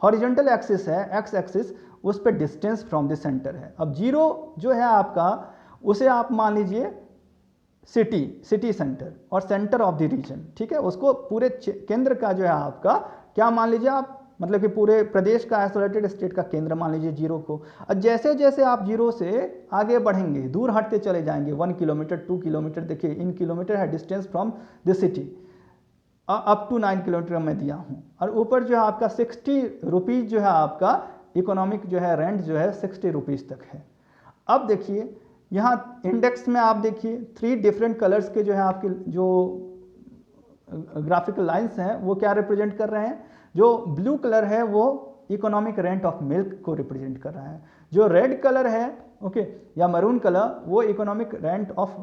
हॉरिजॉन्टल एक्सिस है एक्स एक्सिस उस पर डिस्टेंस फ्रॉम द सेंटर है। अब जीरो जो है आपका उसे आप मान लीजिए सिटी सेंटर और सेंटर ऑफ द रीजन, ठीक है, उसको पूरे केंद्र का जो है आपका क्या मान लीजिए आप, मतलब कि पूरे प्रदेश का आइसोलेटेड स्टेट का केंद्र मान लीजिए जीरो को। और जैसे जैसे आप जीरो से आगे बढ़ेंगे दूर हटते चले जाएंगे 1 किलोमीटर 2 किलोमीटर, देखिए इन किलोमीटर है distance from the city, up to 9 kilometre मैं दिया हूँ। और ऊपर जो है आपका 60 रुपीज़ जो है आपका इकोनॉमिक जो है रेंट जो है 60 रुपीज़ तक है। अब देखिए यहाँ इंडेक्स में आप देखिए 3 डिफरेंट कलर्स के जो है आपके जो ग्राफिकल लाइंस हैं वो क्या रिप्रेजेंट कर रहे हैं, जो ब्लू कलर है वो इकोनॉमिक रेंट ऑफ मिल्क को रिप्रेजेंट कर रहा है, जो रेड कलर है ओके या मरून कलर वो इकोनॉमिक रेंट ऑफ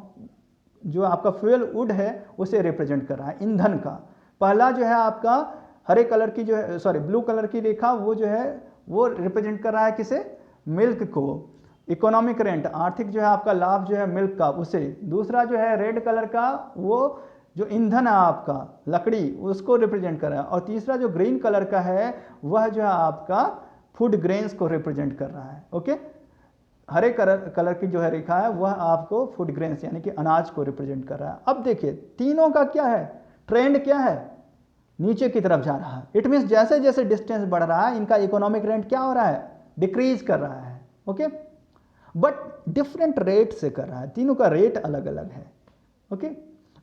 जो आपका फ्यूल वुड है उसे रिप्रेजेंट कर रहा है, ईंधन का। पहला जो है आपका हरे कलर की जो है ब्लू कलर की रेखा वो जो है वो रिप्रेजेंट कर रहा है किसे, मिल्क को, इकोनॉमिक रेंट आर्थिक जो है आपका लाभ जो है मिल्क का उसे। दूसरा जो है रेड कलर का वो जो ईंधन है आपका लकड़ी उसको रिप्रेजेंट कर रहा है। और तीसरा जो ग्रीन कलर का है वह जो है आपका फूड ग्रेन्स को रिप्रेजेंट कर रहा है। ओके, हरे कलर की जो है रेखा है वह आपको फूड ग्रेन्स यानी कि अनाज को रिप्रेजेंट कर रहा है। अब देखिए तीनों का क्या है, ट्रेंड क्या है, नीचे की तरफ जा रहा है। इट मीन्स जैसे जैसे डिस्टेंस बढ़ रहा है इनका इकोनॉमिक रेंट क्या हो रहा है, डिक्रीज कर रहा है। ओके, बट डिफरेंट रेट से कर रहा है, तीनों का रेट अलग अलग है। ओके,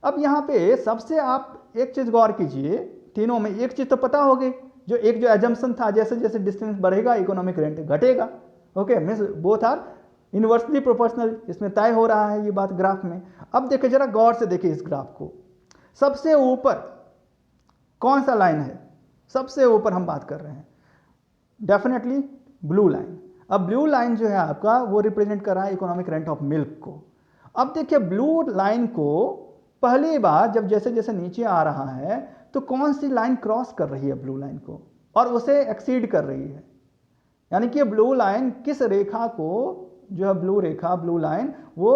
अब यहाँ पे सबसे आप एक चीज गौर कीजिए, तीनों में एक चीज तो पता होगी, जो एक जो एजम्पशन था जैसे जैसे डिस्टेंस बढ़ेगा इकोनॉमिक रेंट घटेगा। Okay, means both are inversely proportional, इसमें तय हो रहा है ये बात ग्राफ में। अब देखिए जरा गौर से देखिए इस ग्राफ को, सबसे ऊपर कौन सा लाइन है, सबसे ऊपर हम बात कर रहे हैं डेफिनेटली ब्लू लाइन। अब ब्लू लाइन जो है आपका वो रिप्रेजेंट कर रहा है इकोनॉमिक रेंट ऑफ मिल्क को। अब देखिए ब्लू लाइन को पहली बार जब जैसे जैसे नीचे आ रहा है तो कौन सी लाइन क्रॉस कर रही है ब्लू लाइन को और उसे एक्सीड कर रही है, यानी कि ब्लू लाइन किस रेखा को जो है ब्लू रेखा ब्लू लाइन वो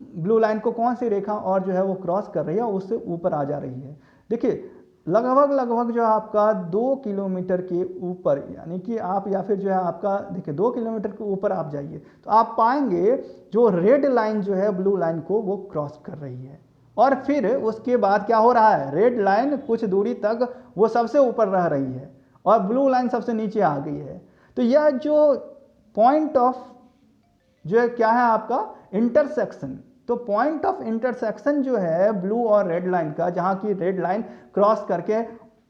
ब्लू लाइन को कौन सी रेखा और जो है वो क्रॉस कर रही है और उससे ऊपर आ जा रही है। देखिए लगभग जो आपका 2 किलोमीटर के ऊपर, यानी कि आप या फिर जो है आपका देखिए 2 किलोमीटर के ऊपर आप जाइए तो आप पाएंगे जो रेड लाइन जो है ब्लू लाइन को वो क्रॉस कर रही है। और फिर उसके बाद क्या हो रहा है, रेड लाइन कुछ दूरी तक वो सबसे ऊपर रह रही है और ब्लू लाइन सबसे नीचे आ गई है। तो यह जो पॉइंट ऑफ जो है क्या है आपका इंटरसेक्शन, तो पॉइंट ऑफ इंटरसेक्शन जो है ब्लू और रेड लाइन का, जहां की रेड लाइन क्रॉस करके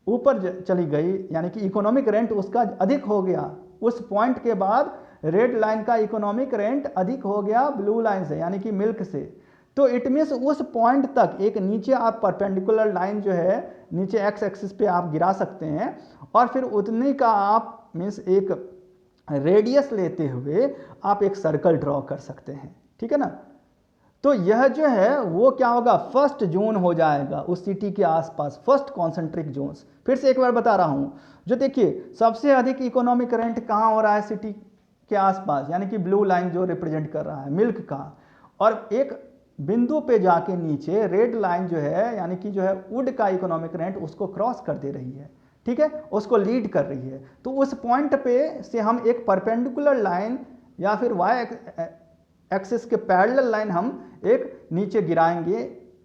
ऊपर चली गई यानी कि इकोनॉमिक रेंट उसका अधिक हो गया उस पॉइंट के बाद रेड लाइन का इकोनॉमिक रेंट अधिक हो गया ब्लू लाइन से, यानी कि मिल्क से। तो इट मीन्स उस पॉइंट तक एक नीचे आप परपेंडिकुलर लाइन जो है नीचे एक्स एक्सिस पे आप गिरा सकते हैं, और फिर उतने का आप मीन्स एक रेडियस लेते हुए आप एक सर्कल ड्रॉ कर सकते हैं, ठीक है ना। तो यह जो है वो क्या होगा, फर्स्ट जोन हो जाएगा उस सिटी के आसपास, फर्स्ट कॉन्सेंट्रिक जोन्स। फिर से एक बार बता रहा हूं, जो देखिए सबसे अधिक इकोनॉमिक रेंट कहां हो रहा है, सिटी के आसपास, यानी कि ब्लू लाइन जो रिप्रेजेंट कर रहा है मिल्क का, और एक बिंदु पे जाके नीचे रेड लाइन जो है यानी कि जो है वुड का इकोनॉमिक रेंट उसको क्रॉस कर दे रही है, ठीक है, उसको लीड कर रही है। तो उस पॉइंट पे से हम एक परपेंडिकुलर लाइन या फिर वाई एक्सिस के पैरेलल लाइन हम एक नीचे गिराएंगे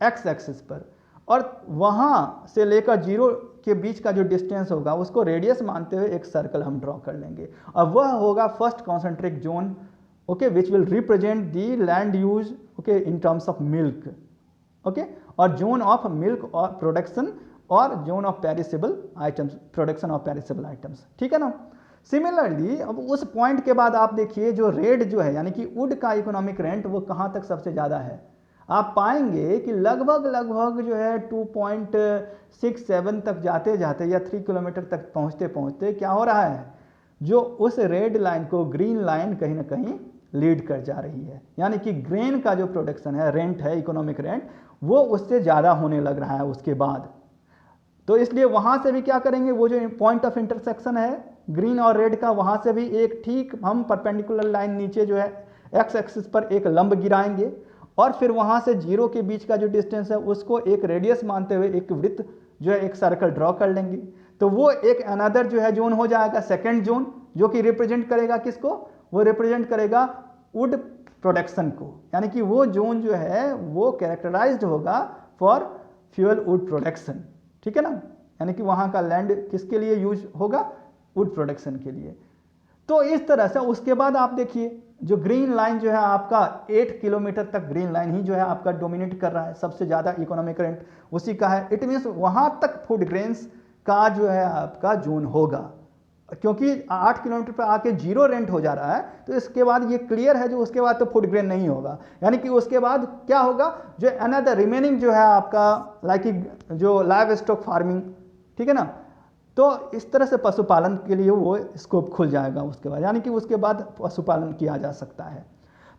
एक्स एक्सिस पर, और वहाँ से लेकर जीरो के बीच का जो डिस्टेंस होगा उसको रेडियस मानते हुए एक सर्कल हम ड्रॉ कर लेंगे, और वह होगा first concentric zone, okay, which will represent the land use, okay, in terms of milk, okay, और जोन ऑफ मिल्क और प्रोडक्शन और zone of perishable items, production of perishable items, ठीक है ना। सिमिलरली अब उस पॉइंट के बाद आप देखिए जो रेड जो है यानी कि वुड का इकोनॉमिक रेंट वो कहाँ तक सबसे ज़्यादा है, आप पाएंगे कि लगभग जो है 2.67 तक जाते जाते या 3 किलोमीटर तक पहुँचते पहुँचते क्या हो रहा है, जो उस रेड लाइन को ग्रीन लाइन कहीं ना कहीं लीड कर जा रही है, यानी कि ग्रेन का जो प्रोडक्शन है, रेंट है, इकोनॉमिक रेंट, वो उससे ज़्यादा होने लग रहा है उसके बाद। तो इसलिए वहाँ से भी क्या करेंगे, वो जो पॉइंट ऑफ इंटरसेक्शन है ग्रीन और रेड का, वहाँ से भी एक ठीक हम परपेंडिकुलर लाइन नीचे जो है एक्स एक्सिस पर एक लंब गिराएंगे, और फिर वहाँ से जीरो के बीच का जो डिस्टेंस है उसको एक रेडियस मानते हुए एक वृत्त जो है एक सर्कल ड्रॉ कर लेंगे। तो वो एक अनदर जो है जोन हो जाएगा, सेकेंड जोन, जो कि रिप्रेजेंट करेगा किसको, वो रिप्रेजेंट करेगा वुड प्रोडक्शन को, यानी कि वो जोन जो है वो कैरेक्टराइज्ड होगा फॉर फ्यूल वुड प्रोडक्शन, ठीक है ना, यानी कि वहाँ का लैंड किसके लिए यूज होगा, वुड प्रोडक्शन के लिए। तो इस तरह से उसके बाद आप देखिए जो ग्रीन लाइन जो है आपका 8 किलोमीटर तक ग्रीन लाइन ही जो है आपका डोमिनेट कर रहा है, सबसे ज़्यादा इकोनॉमिक रेंट उसी का है। इट मीन्स वहाँ तक फूड ग्रेन्स का जो है आपका जोन होगा, क्योंकि 8 किलोमीटर पर आके जीरो रेंट हो जा रहा है, तो इसके बाद ये क्लियर है जो उसके बाद तो फूड ग्रेन नहीं होगा, यानी कि उसके बाद क्या होगा, जो अनदर रिमेनिंग जो है आपका लाइक जो लाइव स्टॉक फार्मिंग, ठीक है ना। तो इस तरह से पशुपालन के लिए वो स्कोप खुल जाएगा उसके बाद, यानी कि उसके बाद पशुपालन किया जा सकता है।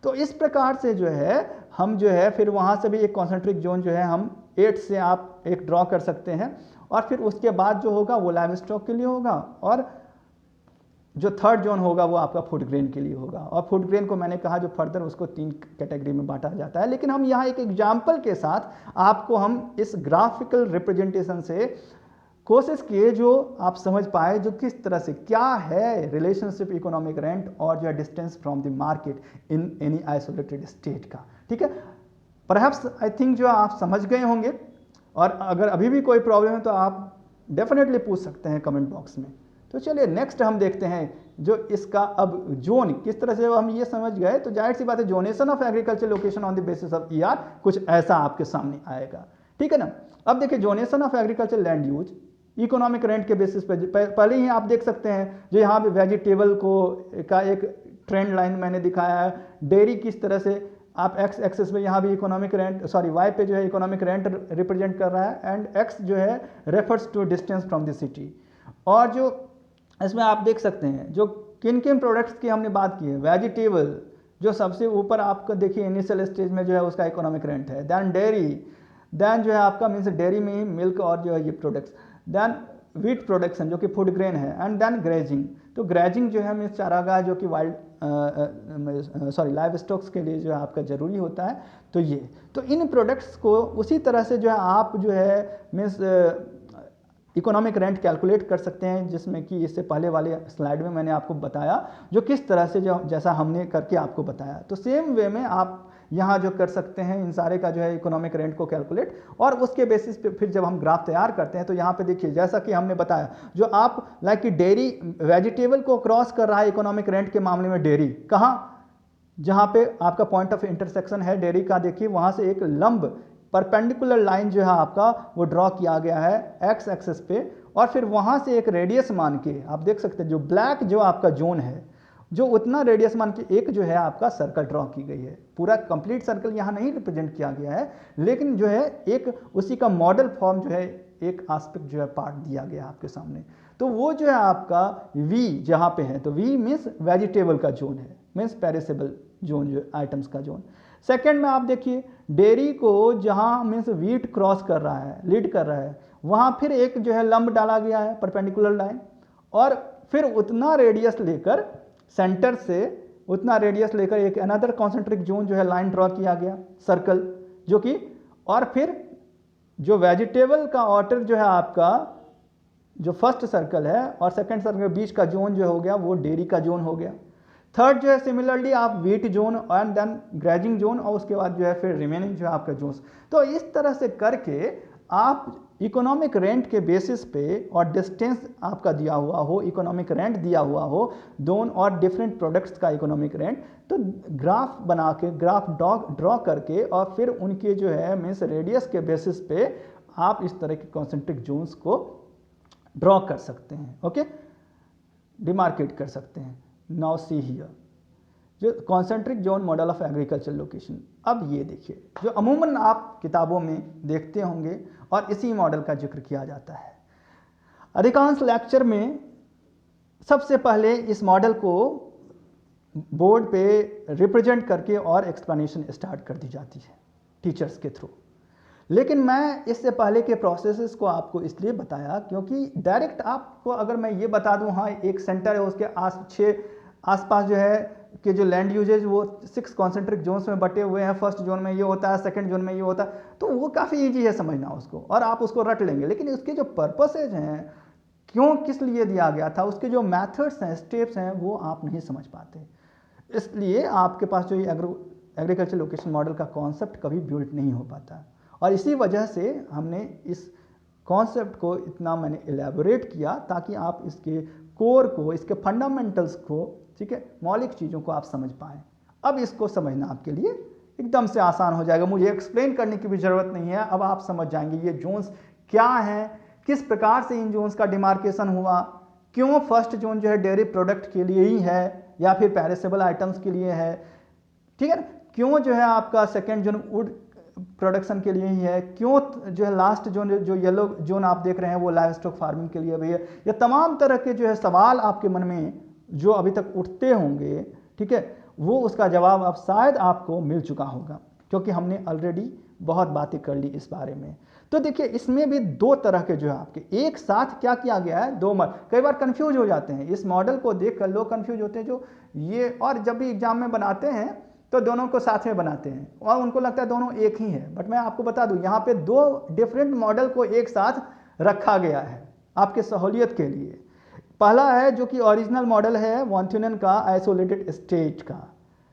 तो इस प्रकार से जो है हम जो है फिर वहाँ से भी एक कॉन्सेंट्रिक जोन जो है हम 8 से आप एक ड्रॉ कर सकते हैं, और फिर उसके बाद जो होगा वो लाइव स्टॉक के लिए होगा, और जो थर्ड जोन होगा वो आपका फूड ग्रेन के लिए होगा। और फूड ग्रेन को मैंने कहा जो फर्दर उसको 3 कैटेगरी में बांटा जाता है, लेकिन हम यहाँ एक एग्जाम्पल के साथ आपको हम इस ग्राफिकल रिप्रेजेंटेशन से कोशिश किए जो आप समझ पाए जो किस तरह से क्या है रिलेशनशिप इकोनॉमिक रेंट और जो है distance from the market in any isolated state का, ठीक है। परहैप्स आई थिंक जो आप समझ गए होंगे, और अगर अभी भी कोई प्रॉब्लम है तो आप डेफिनेटली पूछ सकते हैं कमेंट बॉक्स में। तो चलिए नेक्स्ट हम देखते हैं जो इसका अब जोन किस तरह से हम ये समझ गए, तो जाहिर सी बात है zonation of agriculture location on the basis of ER कुछ ऐसा आपके सामने आएगा, ठीक है ना। अब देखिए zonation of agriculture land use economic rent के बेसिस पे पहले ही आप देख सकते हैं जो यहाँ पे वेजिटेबल को का एक ट्रेंड लाइन मैंने दिखाया है, डेयरी किस तरह से आप एक्स एक्सिस में यहाँ भी इकोनॉमिक रेंट, सॉरी वाई पे जो है इकोनॉमिक रेंट रिप्रेजेंट कर रहा है, एंड एक्स जो है refers to distance from the city. और जो इसमें आप देख सकते हैं जो किन किन प्रोडक्ट्स की हमने बात की है, वेजिटेबल जो सबसे ऊपर आपका देखिए इनिशियल स्टेज में जो है उसका इकोनॉमिक रेंट है, देन डेयरी, देन जो है आपका मीन्स डेयरी में मिल्क और जो है ये प्रोडक्ट्स, देन वीट प्रोडक्शन जो कि फूड ग्रेन है, एंड देन ग्रेजिंग। तो ग्रेजिंग जो है मीन्स चारागाह जो कि वाइल्ड लाइव स्टॉक्स के लिए जो है आपका ज़रूरी होता है। तो ये तो इन प्रोडक्ट्स को उसी तरह से जो है आप जो है मीन्स इकोनॉमिक रेंट कैलकुलेट कर सकते हैं, जिसमें कि इससे पहले वाले स्लाइड में मैंने आपको बताया जो किस तरह से जो जैसा हमने करके आपको बताया। तो सेम वे में आप यहाँ जो कर सकते हैं इन सारे का जो है इकोनॉमिक रेंट को कैलकुलेट, और उसके बेसिस पे फिर जब हम ग्राफ तैयार करते हैं तो यहाँ पे देखिए जैसा कि हमने बताया जो आप लाइक कि डेयरी वेजिटेबल को क्रॉस कर रहा है इकोनॉमिक रेंट के मामले में डेयरी, कहाँ, जहाँ पे आपका पॉइंट ऑफ इंटरसेक्शन है डेयरी का, देखिए वहाँ से एक लंब परपेंडिकुलर लाइन जो है आपका वो ड्रॉ किया गया है एक्स एक्सिस पे, और फिर वहाँ से एक रेडियस मान के आप देख सकते हैं जो ब्लैक जो आपका जोन है, जो उतना रेडियस मान के एक जो है आपका सर्कल ड्रॉ की गई है। पूरा कंप्लीट सर्कल यहाँ नहीं रिप्रेजेंट किया गया है, लेकिन जो है एक उसी का मॉडल फॉर्म जो है एक एस्पेक्ट जो है पार्ट दिया गया आपके सामने। तो वो जो है आपका वी जहाँ पे है, तो वी मीन्स वेजिटेबल का जोन है, मीन्स पेरिसेबल जोन जो आइटम्स का जोन। सेकेंड में आप देखिए डेयरी को जहाँ मीन्स वीट क्रॉस कर रहा है, लीड कर रहा है, वहाँ फिर एक जो है लंब डाला गया है परपेंडिकुलर लाइन, और फिर उतना रेडियस लेकर सेंटर से उतना रेडियस लेकर एक अनदर कॉन्सेंट्रिक जोन जो है लाइन ड्रॉ किया गया सर्कल, जो कि और फिर जो वेजिटेबल का ऑर्डर जो है आपका जो फर्स्ट सर्कल है और सेकंड सर्कल के बीच का जोन जो हो गया वो डेयरी का जोन हो गया। थर्ड जो है सिमिलरली आप wheat zone and then grazing zone, और उसके बाद जो है फिर रिमेनिंग जो है आपका जोन्स। तो इस तरह से करके आप इकोनॉमिक रेंट के बेसिस पे और डिस्टेंस आपका दिया हुआ हो, इकोनॉमिक रेंट दिया हुआ हो दोनों और डिफरेंट प्रोडक्ट्स का इकोनॉमिक रेंट, तो ग्राफ बना के ग्राफ ड्रॉ करके और फिर उनके जो है मीन्स रेडियस के बेसिस पे आप इस तरह के कॉन्सेंट्रिक जोन्स को ड्रॉ कर सकते हैं, ओके, डिमार्केट कर सकते हैं। नाउ सी हियर जो concentric zone model of agriculture location. अब ये देखिए जो अमूमन आप किताबों में देखते होंगे और इसी मॉडल का जिक्र किया जाता है। अधिकांश लेक्चर में सबसे पहले इस मॉडल को बोर्ड पे रिप्रेजेंट करके और एक्सप्लेनेशन स्टार्ट कर दी जाती है टीचर्स के थ्रू, लेकिन मैं इससे पहले के प्रोसेसेस को आपको इसलिए बताया क्योंकि डायरेक्ट आपको अगर मैं ये बता दूं हाँ एक सेंटर है उसके आसपास जो है कि जो लैंड यूजेज वो 6 कॉन्सेंट्रिक जोन्स में बटे हुए हैं, फर्स्ट जोन में ये होता है, सेकंड जोन में ये होता है, तो वो काफ़ी ईजी है समझना उसको और आप उसको रट लेंगे। लेकिन उसके जो पर्पसेज हैं, क्यों किस लिए दिया गया था, उसके जो मैथड्स हैं, स्टेप्स हैं, वो आप नहीं समझ पाते। इसलिए आपके पास जो ये एग्रीकल्चर लोकेशन मॉडल का कॉन्सेप्ट कभी बिल्ड नहीं हो पाता, और इसी वजह से हमने इस कॉन्सेप्ट को इतना मैंने एलैबोरेट किया ताकि आप इसके कोर को, इसके फंडामेंटल्स को, ठीक है, मौलिक चीज़ों को आप समझ पाएँ। अब इसको समझना आपके लिए एकदम से आसान हो जाएगा, मुझे एक्सप्लेन करने की भी ज़रूरत नहीं है। अब आप समझ जाएंगे ये जोन्स क्या हैं, किस प्रकार से इन जोन्स का डिमार्केशन हुआ, क्यों फर्स्ट जोन जो है डेयरी प्रोडक्ट के लिए ही है या फिर पेरिसेबल आइटम्स के लिए है, ठीक है ना, क्यों जो है आपका सेकेंड जोन वुड प्रोडक्शन के लिए ही है, क्यों जो है लास्ट जोन जो येलो जोन आप देख रहे हैं वो लाइव स्टॉक फार्मिंग के लिए भी है। ये तमाम तरह के जो है सवाल आपके मन में जो अभी तक उठते होंगे, ठीक है, वो उसका जवाब अब शायद आपको मिल चुका होगा क्योंकि हमने ऑलरेडी बहुत बातें कर ली इस बारे में। तो देखिए इसमें भी दो तरह के जो है आपके एक साथ क्या किया गया है, दो कई बार कंफ्यूज हो जाते हैं इस मॉडल को देखकर, लोग कंफ्यूज होते हैं जो ये, और जब भी एग्जाम में बनाते हैं तो दोनों को साथ में बनाते हैं और उनको लगता है दोनों एक ही है। बट मैं आपको बता दूं यहाँ पे दो डिफरेंट मॉडल को एक साथ रखा गया है आपके सहूलियत के लिए। पहला है जो कि ओरिजिनल मॉडल है वॉन थ्यूनेन का आइसोलेटेड स्टेट का,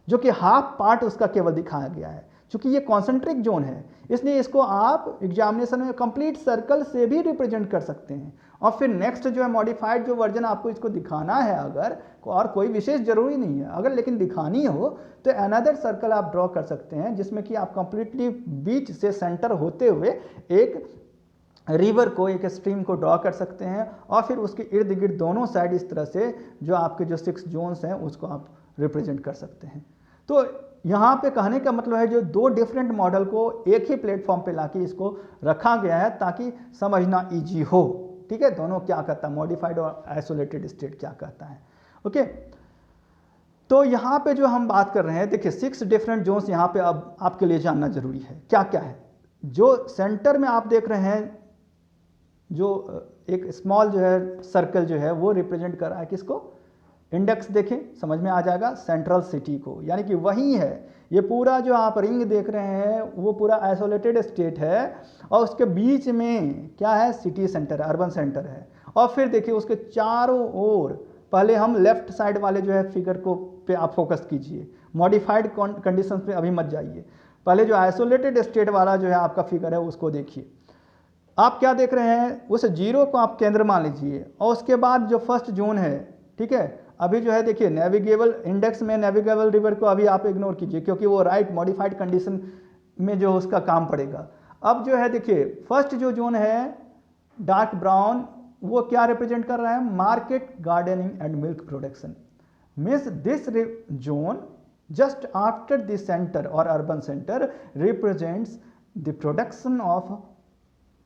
जो कि हाफ पार्ट उसका केवल दिखाया गया है। चूंकि ये कॉन्सेंट्रिक जोन है इसलिए इसको आप एग्जामिनेशन में कंप्लीट सर्कल से भी रिप्रेजेंट कर सकते हैं। और फिर नेक्स्ट जो है मॉडिफाइड जो वर्जन आपको इसको दिखाना है, अगर और कोई विशेष जरूरी नहीं है, अगर लेकिन दिखानी हो तो अनदर सर्कल आप ड्रॉ कर सकते हैं जिसमें कि आप कंप्लीटली बीच से सेंटर होते हुए एक रिवर को, एक स्ट्रीम को ड्रॉ कर सकते हैं और फिर उसके इर्द गिर्द दोनों साइड इस तरह से जो आपके जो 6 जोन्स हैं उसको आप रिप्रेजेंट कर सकते हैं। तो यहाँ पे कहने का मतलब है जो दो डिफरेंट मॉडल को एक ही प्लेटफॉर्म पे लाके इसको रखा गया है ताकि समझना इजी हो, ठीक है, दोनों क्या कहता है, मॉडिफाइड और आइसोलेटेड स्टेट क्या कहता है, ओके। तो यहाँ पे जो हम बात कर रहे हैं, देखिए 6 डिफरेंट जोन्स यहाँ पे अब आपके लिए जानना जरूरी है क्या क्या है। जो सेंटर में आप देख रहे हैं जो एक स्मॉल जो है सर्कल जो है वो रिप्रेजेंट कर रहा है किसको, इंडेक्स देखें समझ में आ जाएगा, सेंट्रल सिटी को, यानी कि वही है। ये पूरा जो आप रिंग देख रहे हैं वो पूरा आइसोलेटेड स्टेट है और उसके बीच में क्या है, सिटी सेंटर, अर्बन सेंटर है। और फिर देखिए उसके चारों ओर, पहले हम लेफ्ट साइड वाले जो है फिगर को पे आप फोकस कीजिए, मॉडिफाइड कंडीशंस पे अभी मत जाइए, पहले जो आइसोलेटेड स्टेट वाला जो है आपका फिगर है उसको देखिए। आप क्या देख रहे हैं, उस जीरो को आप केंद्र मान लीजिए और उसके बाद जो फर्स्ट जोन है, ठीक है, अभी जो है देखिए नेविगेबल इंडेक्स में नेविगेबल रिवर को अभी आप इग्नोर कीजिए क्योंकि वो राइट मॉडिफाइड कंडीशन में जो उसका काम पड़ेगा। अब जो है देखिए फर्स्ट जो जोन है डार्क ब्राउन वो क्या रिप्रेजेंट कर रहा है, market gardening and milk production. Means this zone just after the center or urban center represents the production of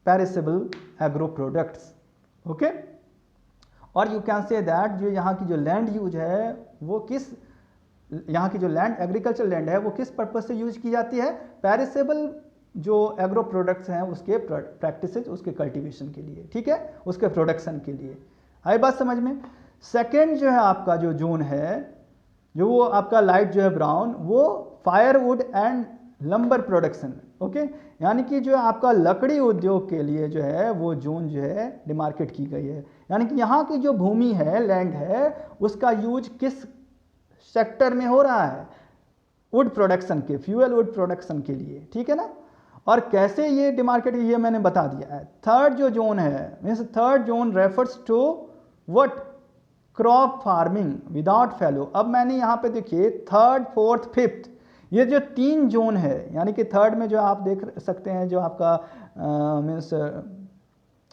perishable agro products, okay। और you can say that जो यहाँ की जो लैंड यूज है वो किस, यहाँ की जो लैंड एग्रीकल्चर लैंड है वो किस पर्पज से यूज की जाती है, पेरिसेबल जो एग्रो प्रोडक्ट्स हैं उसके प्रैक्टिसेस, उसके कल्टीवेशन के लिए, ठीक है, उसके प्रोडक्शन के लिए। आई बात समझ में। सेकेंड जो है आपका जो जोन है, जो वो आपका लाइट जो है ब्राउन, वो firewood and lumbar production, okay. यानी कि जो आपका लकड़ी उद्योग के लिए जो है वो जोन जो है डिमार्केट की गई है। यानी कि यहाँ की जो भूमि है, लैंड है, उसका यूज किस सेक्टर में हो रहा है, वुड प्रोडक्शन के, फ्यूल वुड प्रोडक्शन के लिए, ठीक है ना। और कैसे ये डिमार्केट, ये मैंने बता दिया है। थर्ड जो जोन है, means third zone refers to what, crop farming without fallow. अब मैंने यहाँ पे देखिए थर्ड, फोर्थ, फिफ्थ, ये जो 3 जोन है, यानी कि थर्ड में जो आप देख सकते हैं जो आपका मीन्स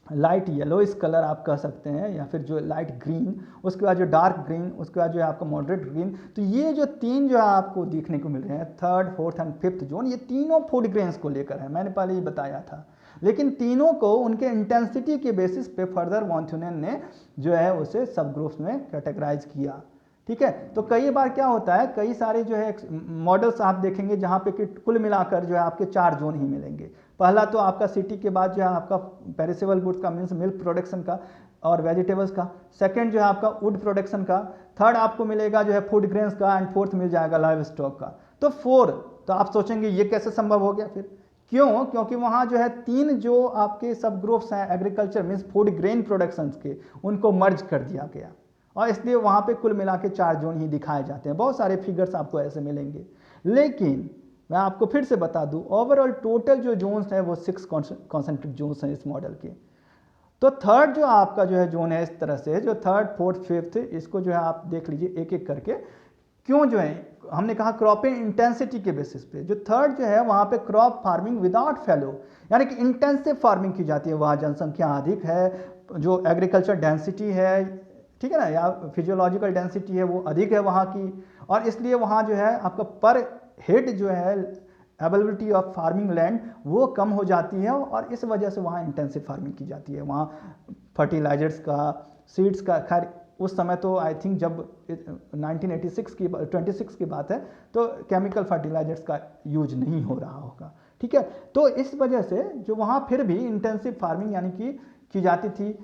लाइट येलो इस कलर आप कह सकते हैं, या फिर जो लाइट ग्रीन, उसके बाद जो डार्क ग्रीन, उसके बाद जो है आपका मॉडरेट ग्रीन। तो ये जो 3 जो है आपको देखने को मिल रहे हैं, third, fourth and fifth zone, ये तीनों फूड ग्रेन्स को लेकर है, मैंने पहले ही बताया था। लेकिन तीनों को उनके इंटेंसिटी के बेसिस पे फर्दर वॉन थ्यूनेन ने जो है उसे सब ग्रुप्स में कैटेगराइज किया, ठीक है। तो कई बार क्या होता है, कई सारे जो है मॉडल्स आप देखेंगे जहाँ पे कि कुल मिलाकर जो है आपके 4 जोन ही मिलेंगे। पहला तो आपका सिटी के बाद जो है आपका पेरिसेबल गुड्स का, मीन्स मिल्क प्रोडक्शन का और वेजिटेबल्स का। सेकंड जो है आपका वुड प्रोडक्शन का। थर्ड आपको मिलेगा जो है फूड ग्रेन्स का, एंड फोर्थ मिल जाएगा लाइव स्टॉक का। तो 4, तो आप सोचेंगे ये कैसे संभव हो गया फिर, क्यों, क्योंकि वहाँ जो है 3 जो आपके सब ग्रुप्स हैं agriculture means food grain productions के, उनको मर्ज कर दिया गया, और इसलिए वहाँ पे कुल मिला के 4 जोन ही दिखाए जाते हैं। बहुत सारे फिगर्स आपको ऐसे मिलेंगे। लेकिन मैं आपको फिर से बता दूं, ओवरऑल टोटल जो जोन्स है वो 6 कॉन्सेंट्रिक जोन्स हैं इस मॉडल के। तो थर्ड जो आपका जो है जोन है, इस तरह से जो थर्ड, फोर्थ, फिफ्थ, इसको जो है आप देख लीजिए एक एक करके, क्यों जो है हमने कहा क्रॉपिंग इंटेंसिटी के बेसिस पे। जो थर्ड जो है वहाँ पे क्रॉप फार्मिंग विदाउट फैलो, यानी कि इंटेंसिव फार्मिंग की जाती है, वहाँ जनसंख्या अधिक है, जो एग्रीकल्चर डेंसिटी है, ठीक है ना, या फिजियोलॉजिकल डेंसिटी है वो अधिक है वहाँ की, और इसलिए वहाँ जो है आपका पर हेड जो है अवेलेबिलिटी ऑफ फार्मिंग लैंड वो कम हो जाती है, और इस वजह से वहाँ इंटेंसिव फार्मिंग की जाती है। वहाँ फर्टिलाइजर्स का, सीड्स का, खैर उस समय तो आई थिंक जब 1926 की बात है तो केमिकल फर्टिलाइजर्स का यूज नहीं हो रहा होगा, ठीक है। तो इस वजह से जो वहाँ फिर भी इंटेंसिव फार्मिंग यानी कि की जाती थी,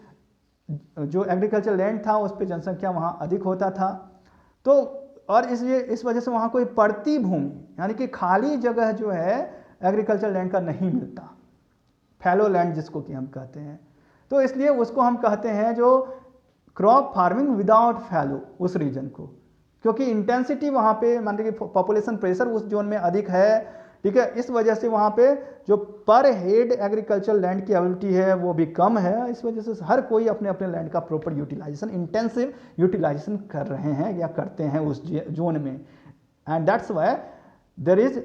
जो एग्रीकल्चर लैंड था उस पर जनसंख्या वहाँ अधिक होता था। तो और इस वजह से वहाँ कोई पड़ती भूमि यानी कि खाली जगह जो है एग्रीकल्चर लैंड का नहीं मिलता, फैलो लैंड जिसको कि हम कहते हैं। तो इसलिए उसको हम कहते हैं जो क्रॉप फार्मिंग विदाउट फैलो उस रीजन को, क्योंकि इंटेंसिटी वहाँ पे मान लीजिए पॉपुलेशन प्रेशर उस जोन में अधिक है, ठीक है। इस वजह से वहाँ पे जो पर हेड एग्रीकल्चर लैंड की एबिलिटी है वो भी कम है। इस वजह से हर कोई अपने अपने लैंड का प्रॉपर यूटिलाइजेशन, इंटेंसिव यूटिलाइजेशन कर रहे हैं या करते हैं उस जोन में, and that's why there is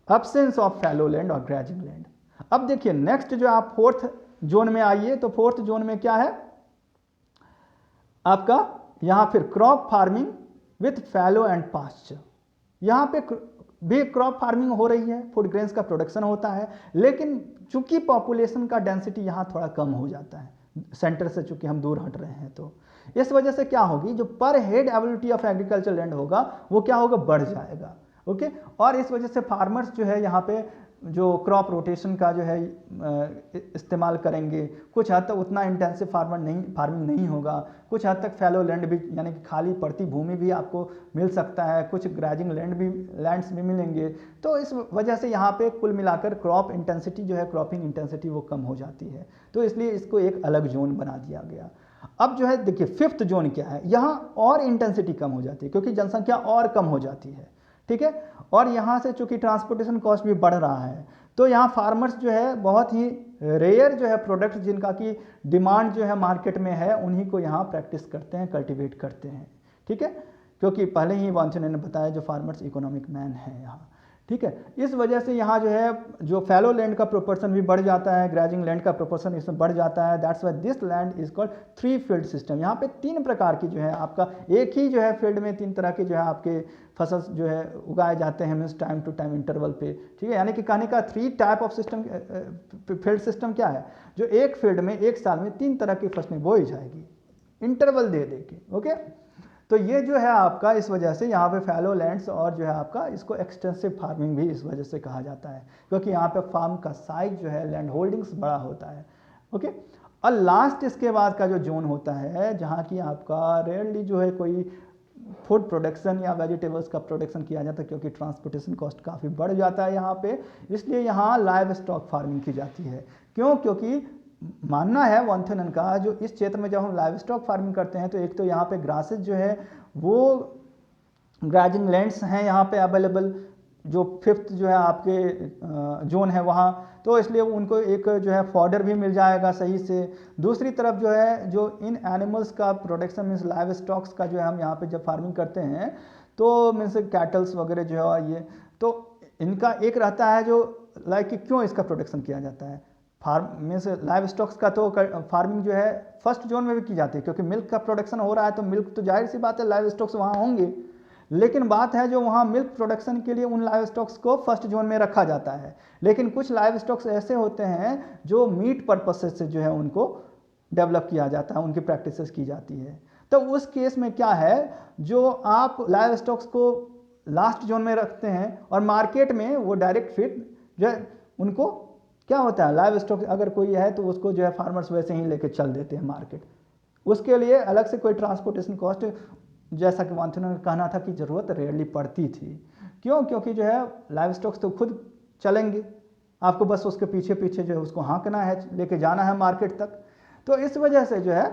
absence of fallow land और ग्रेजिंग लैंड। अब देखिए नेक्स्ट जो आप फोर्थ जोन में आइए, तो फोर्थ जोन में क्या है आपका, यहाँ फिर crop farming with fallow and pasture. यहाँ पे भी क्रॉप फार्मिंग हो रही है, फूड ग्रेन्स का प्रोडक्शन होता है, लेकिन चूंकि पॉपुलेशन का डेंसिटी यहाँ थोड़ा कम हो जाता है, सेंटर से चूंकि हम दूर हट रहे हैं, तो इस वजह से क्या होगी, जो पर head ability of agriculture land होगा वो क्या होगा, बढ़ जाएगा, ओके। और इस वजह से फार्मर्स जो है यहाँ पे जो क्रॉप रोटेशन का जो है इस्तेमाल करेंगे, कुछ हद तक उतना इंटेंसिव फार्मिंग नहीं होगा, कुछ हद तक फैलो लैंड भी यानी कि खाली पड़ती भूमि भी आपको मिल सकता है, कुछ ग्रेजिंग लैंड्स भी मिलेंगे। तो इस वजह से यहाँ पे कुल मिलाकर क्रॉप इंटेंसिटी जो है, क्रॉपिंग इंटेंसिटी वो कम हो जाती है, तो इसलिए इसको एक अलग जोन बना दिया गया। अब जो है देखिए फिफ्थ जोन क्या है, यहाँ और इंटेंसिटी कम हो जाती है क्योंकि जनसंख्या और कम हो जाती है, ठीक है। और यहाँ से चूंकि ट्रांसपोर्टेशन कॉस्ट भी बढ़ रहा है, तो यहाँ फार्मर्स जो है बहुत ही रेयर जो है प्रोडक्ट जिनका की डिमांड जो है मार्केट में है, उन्हीं को यहाँ प्रैक्टिस करते हैं, कल्टीवेट करते हैं, ठीक है। क्योंकि पहले ही वांछन ने बताया जो फार्मर्स इकोनॉमिक मैन है यहाँ, ठीक है। इस वजह से यहाँ जो है जो फैलो लैंड का प्रोपोर्शन भी बढ़ जाता है, ग्रेजिंग लैंड का प्रोपोर्शन इसमें बढ़ जाता है। That's why this land is called 3 field system. यहाँ पे 3 प्रकार की जो है आपका एक ही जो है फील्ड में 3 तरह के जो है आपके फसल जो है उगाए जाते हैं means time to time interval पे, ठीक है। यानी कि कहने का 3 type of system field system क्या है, जो एक फील्ड में एक साल में 3 तरह की फसलें बोई जाएगी इंटरवल दे दे के, ओके। तो ये जो है आपका इस वजह से यहाँ पे फैलो लैंड्स और जो है आपका इसको एक्सटेंसिव फार्मिंग भी इस वजह से कहा जाता है, क्योंकि यहाँ पे फार्म का साइज जो है लैंड होल्डिंग्स बड़ा होता है, ओके। और लास्ट इसके बाद का जो जोन होता है जहाँ की आपका रेयरली जो है कोई फूड प्रोडक्शन या वेजिटेबल्स का प्रोडक्शन किया जाता है, क्योंकि ट्रांसपोर्टेशन कॉस्ट काफ़ी बढ़ जाता है यहाँ पे, इसलिए यहाँ लाइव स्टॉक फार्मिंग की जाती है। क्यों? क्योंकि मानना है वॉन्थेनन का जो इस क्षेत्र में जब हम लाइव स्टॉक फार्मिंग करते हैं तो एक तो यहाँ पे ग्रासेस जो है वो ग्राजिंग लैंड्स हैं यहाँ पे अवेलेबल, जो 5th जो है आपके जोन है वहाँ, तो इसलिए उनको एक जो है फॉडर भी मिल जाएगा सही से। दूसरी तरफ जो है जो इन एनिमल्स का प्रोडक्शन मीन्स लाइव स्टॉक्स का जो है हम यहाँ पे जब फार्मिंग करते हैं तो मीन्स कैटल्स वगैरह जो है ये, तो इनका एक रहता है जो लाइक कि क्यों इसका प्रोडक्शन किया जाता है फार्म मीन्स लाइव स्टॉक्स का, तो फार्मिंग जो है फर्स्ट जोन में भी की जाती है, क्योंकि मिल्क का प्रोडक्शन हो रहा है तो मिल्क तो जाहिर सी बात है लाइव स्टॉक्स वहाँ होंगे, लेकिन बात है जो वहाँ मिल्क प्रोडक्शन के लिए उन लाइव स्टॉक्स को फर्स्ट जोन में रखा जाता है। लेकिन कुछ लाइव स्टॉक्स ऐसे होते हैं जो मीट पर्पस से जो है उनको डेवलप किया जाता है, उनकी प्रैक्टिसेस की जाती है। तो उस केस में क्या है, जो आप लाइव स्टॉक्स को लास्ट जोन में रखते हैं और मार्केट में वो डायरेक्ट फिट जो है उनको क्या होता है, लाइव स्टॉक अगर कोई है तो उसको जो है फार्मर्स वैसे ही लेके चल देते हैं मार्केट, उसके लिए अलग से कोई ट्रांसपोर्टेशन कॉस्ट जैसा कि वॉन्थेनन का कहना था कि ज़रूरत रेयरली पड़ती थी। क्यों? क्योंकि जो है लाइव स्टॉक्स तो खुद चलेंगे, आपको बस उसके पीछे पीछे जो है उसको हाँकना है, लेके जाना है मार्केट तक। तो इस वजह से जो है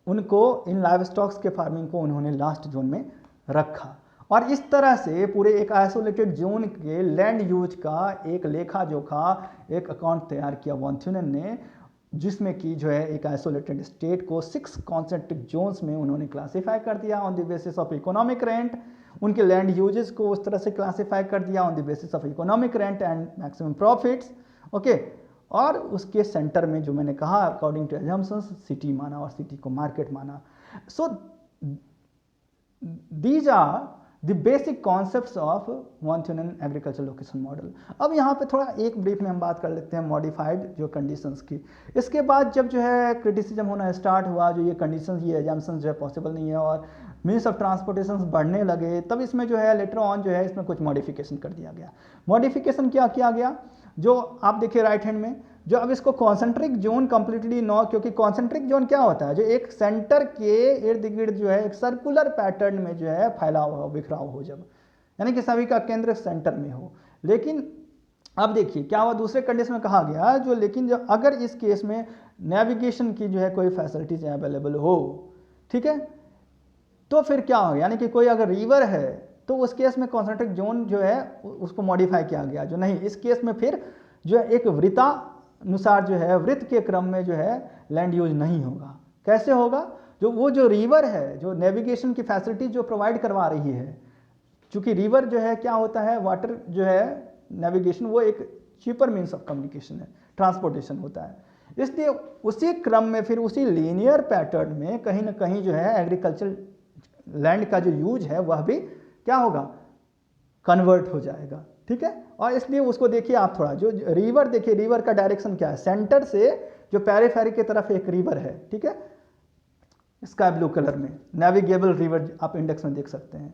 उनको इन लाइव स्टॉक्स के फार्मिंग को उन्होंने लास्ट जोन में रखा, और इस तरह से पूरे एक आइसोलेटेड जोन के लैंड यूज का एक लेखा जोखा, एक अकाउंट तैयार किया वॉन्थेनन ने, जिसमें कि जो है एक आइसोलेटेड स्टेट को 6 कॉन्सेंट्रिक जोन्स में उन्होंने क्लासीफाई कर दिया on the basis of economic rent, उनके लैंड यूजेस को उस तरह से क्लासीफाई कर दिया on the basis of economic rent and maximum profits, okay. और उसके सेंटर में जो मैंने कहा अकॉर्डिंग टू एजम्पशंस सिटी माना और सिटी को मार्केट माना। So these are the basic concepts of von Thunen agriculture location model. अब यहाँ पे थोड़ा एक ब्रीफ में हम बात कर लेते हैं मॉडिफाइड जो कंडीशंस की। इसके बाद जब जो है क्रिटिसिज्म होना स्टार्ट हुआ, जो ये कंडीशंस ये एजम्पशंस जो है पॉसिबल नहीं है और मीन्स ऑफ ट्रांसपोर्टेशन बढ़ने लगे, तब इसमें जो है लेटर ऑन जो है इसमें कुछ मॉडिफिकेशन कर दिया गया। मॉडिफिकेशन क्या किया गया, जो आप देखिए राइट हैंड में, जो अब इसको कॉन्सेंट्रिक जोन कंप्लीटली नो, क्योंकि कॉन्सेंट्रिक जोन क्या होता है, जो एक सेंटर के इर्द गिर्द जो है एक सर्कुलर पैटर्न में जो है फैला हुआ बिखराव हो, जब यानी कि सभी का केंद्र सेंटर में हो। लेकिन अब देखिए क्या हुआ, दूसरे कंडीशन में कहा गया जो लेकिन जो अगर इस केस में नेविगेशन की जो है कोई फैसिलिटीज अवेलेबल हो, ठीक है, तो फिर क्या हो, यानी कि कोई अगर रिवर है तो उस केस में कॉन्सेंट्रिक जोन जो है उसको मॉडिफाई किया गया, जो नहीं इस केस में फिर जो है एक वृत्तानुसार जो है वृत्त के क्रम में जो है लैंड यूज नहीं होगा। कैसे होगा, जो वो जो रिवर है जो नेविगेशन की फैसिलिटी जो प्रोवाइड करवा रही है, चूंकि रिवर जो है क्या होता है, वाटर जो है नेविगेशन वो एक चीपर मीन्स ऑफ कम्युनिकेशन है, ट्रांसपोर्टेशन होता है, इसलिए उसी क्रम में फिर उसी लीनियर पैटर्न में कहीं ना कहीं जो है एग्रीकल्चर लैंड का जो यूज है वह भी क्या होगा, कन्वर्ट हो जाएगा, ठीक है। और इसलिए उसको देखिए आप थोड़ा, जो रिवर देखिए, रिवर का डायरेक्शन क्या है, सेंटर से जो पेरिफेरी की तरफ एक रिवर है, ठीक है, स्काई ब्लू कलर में नेविगेबल रिवर आप इंडेक्स में देख सकते हैं।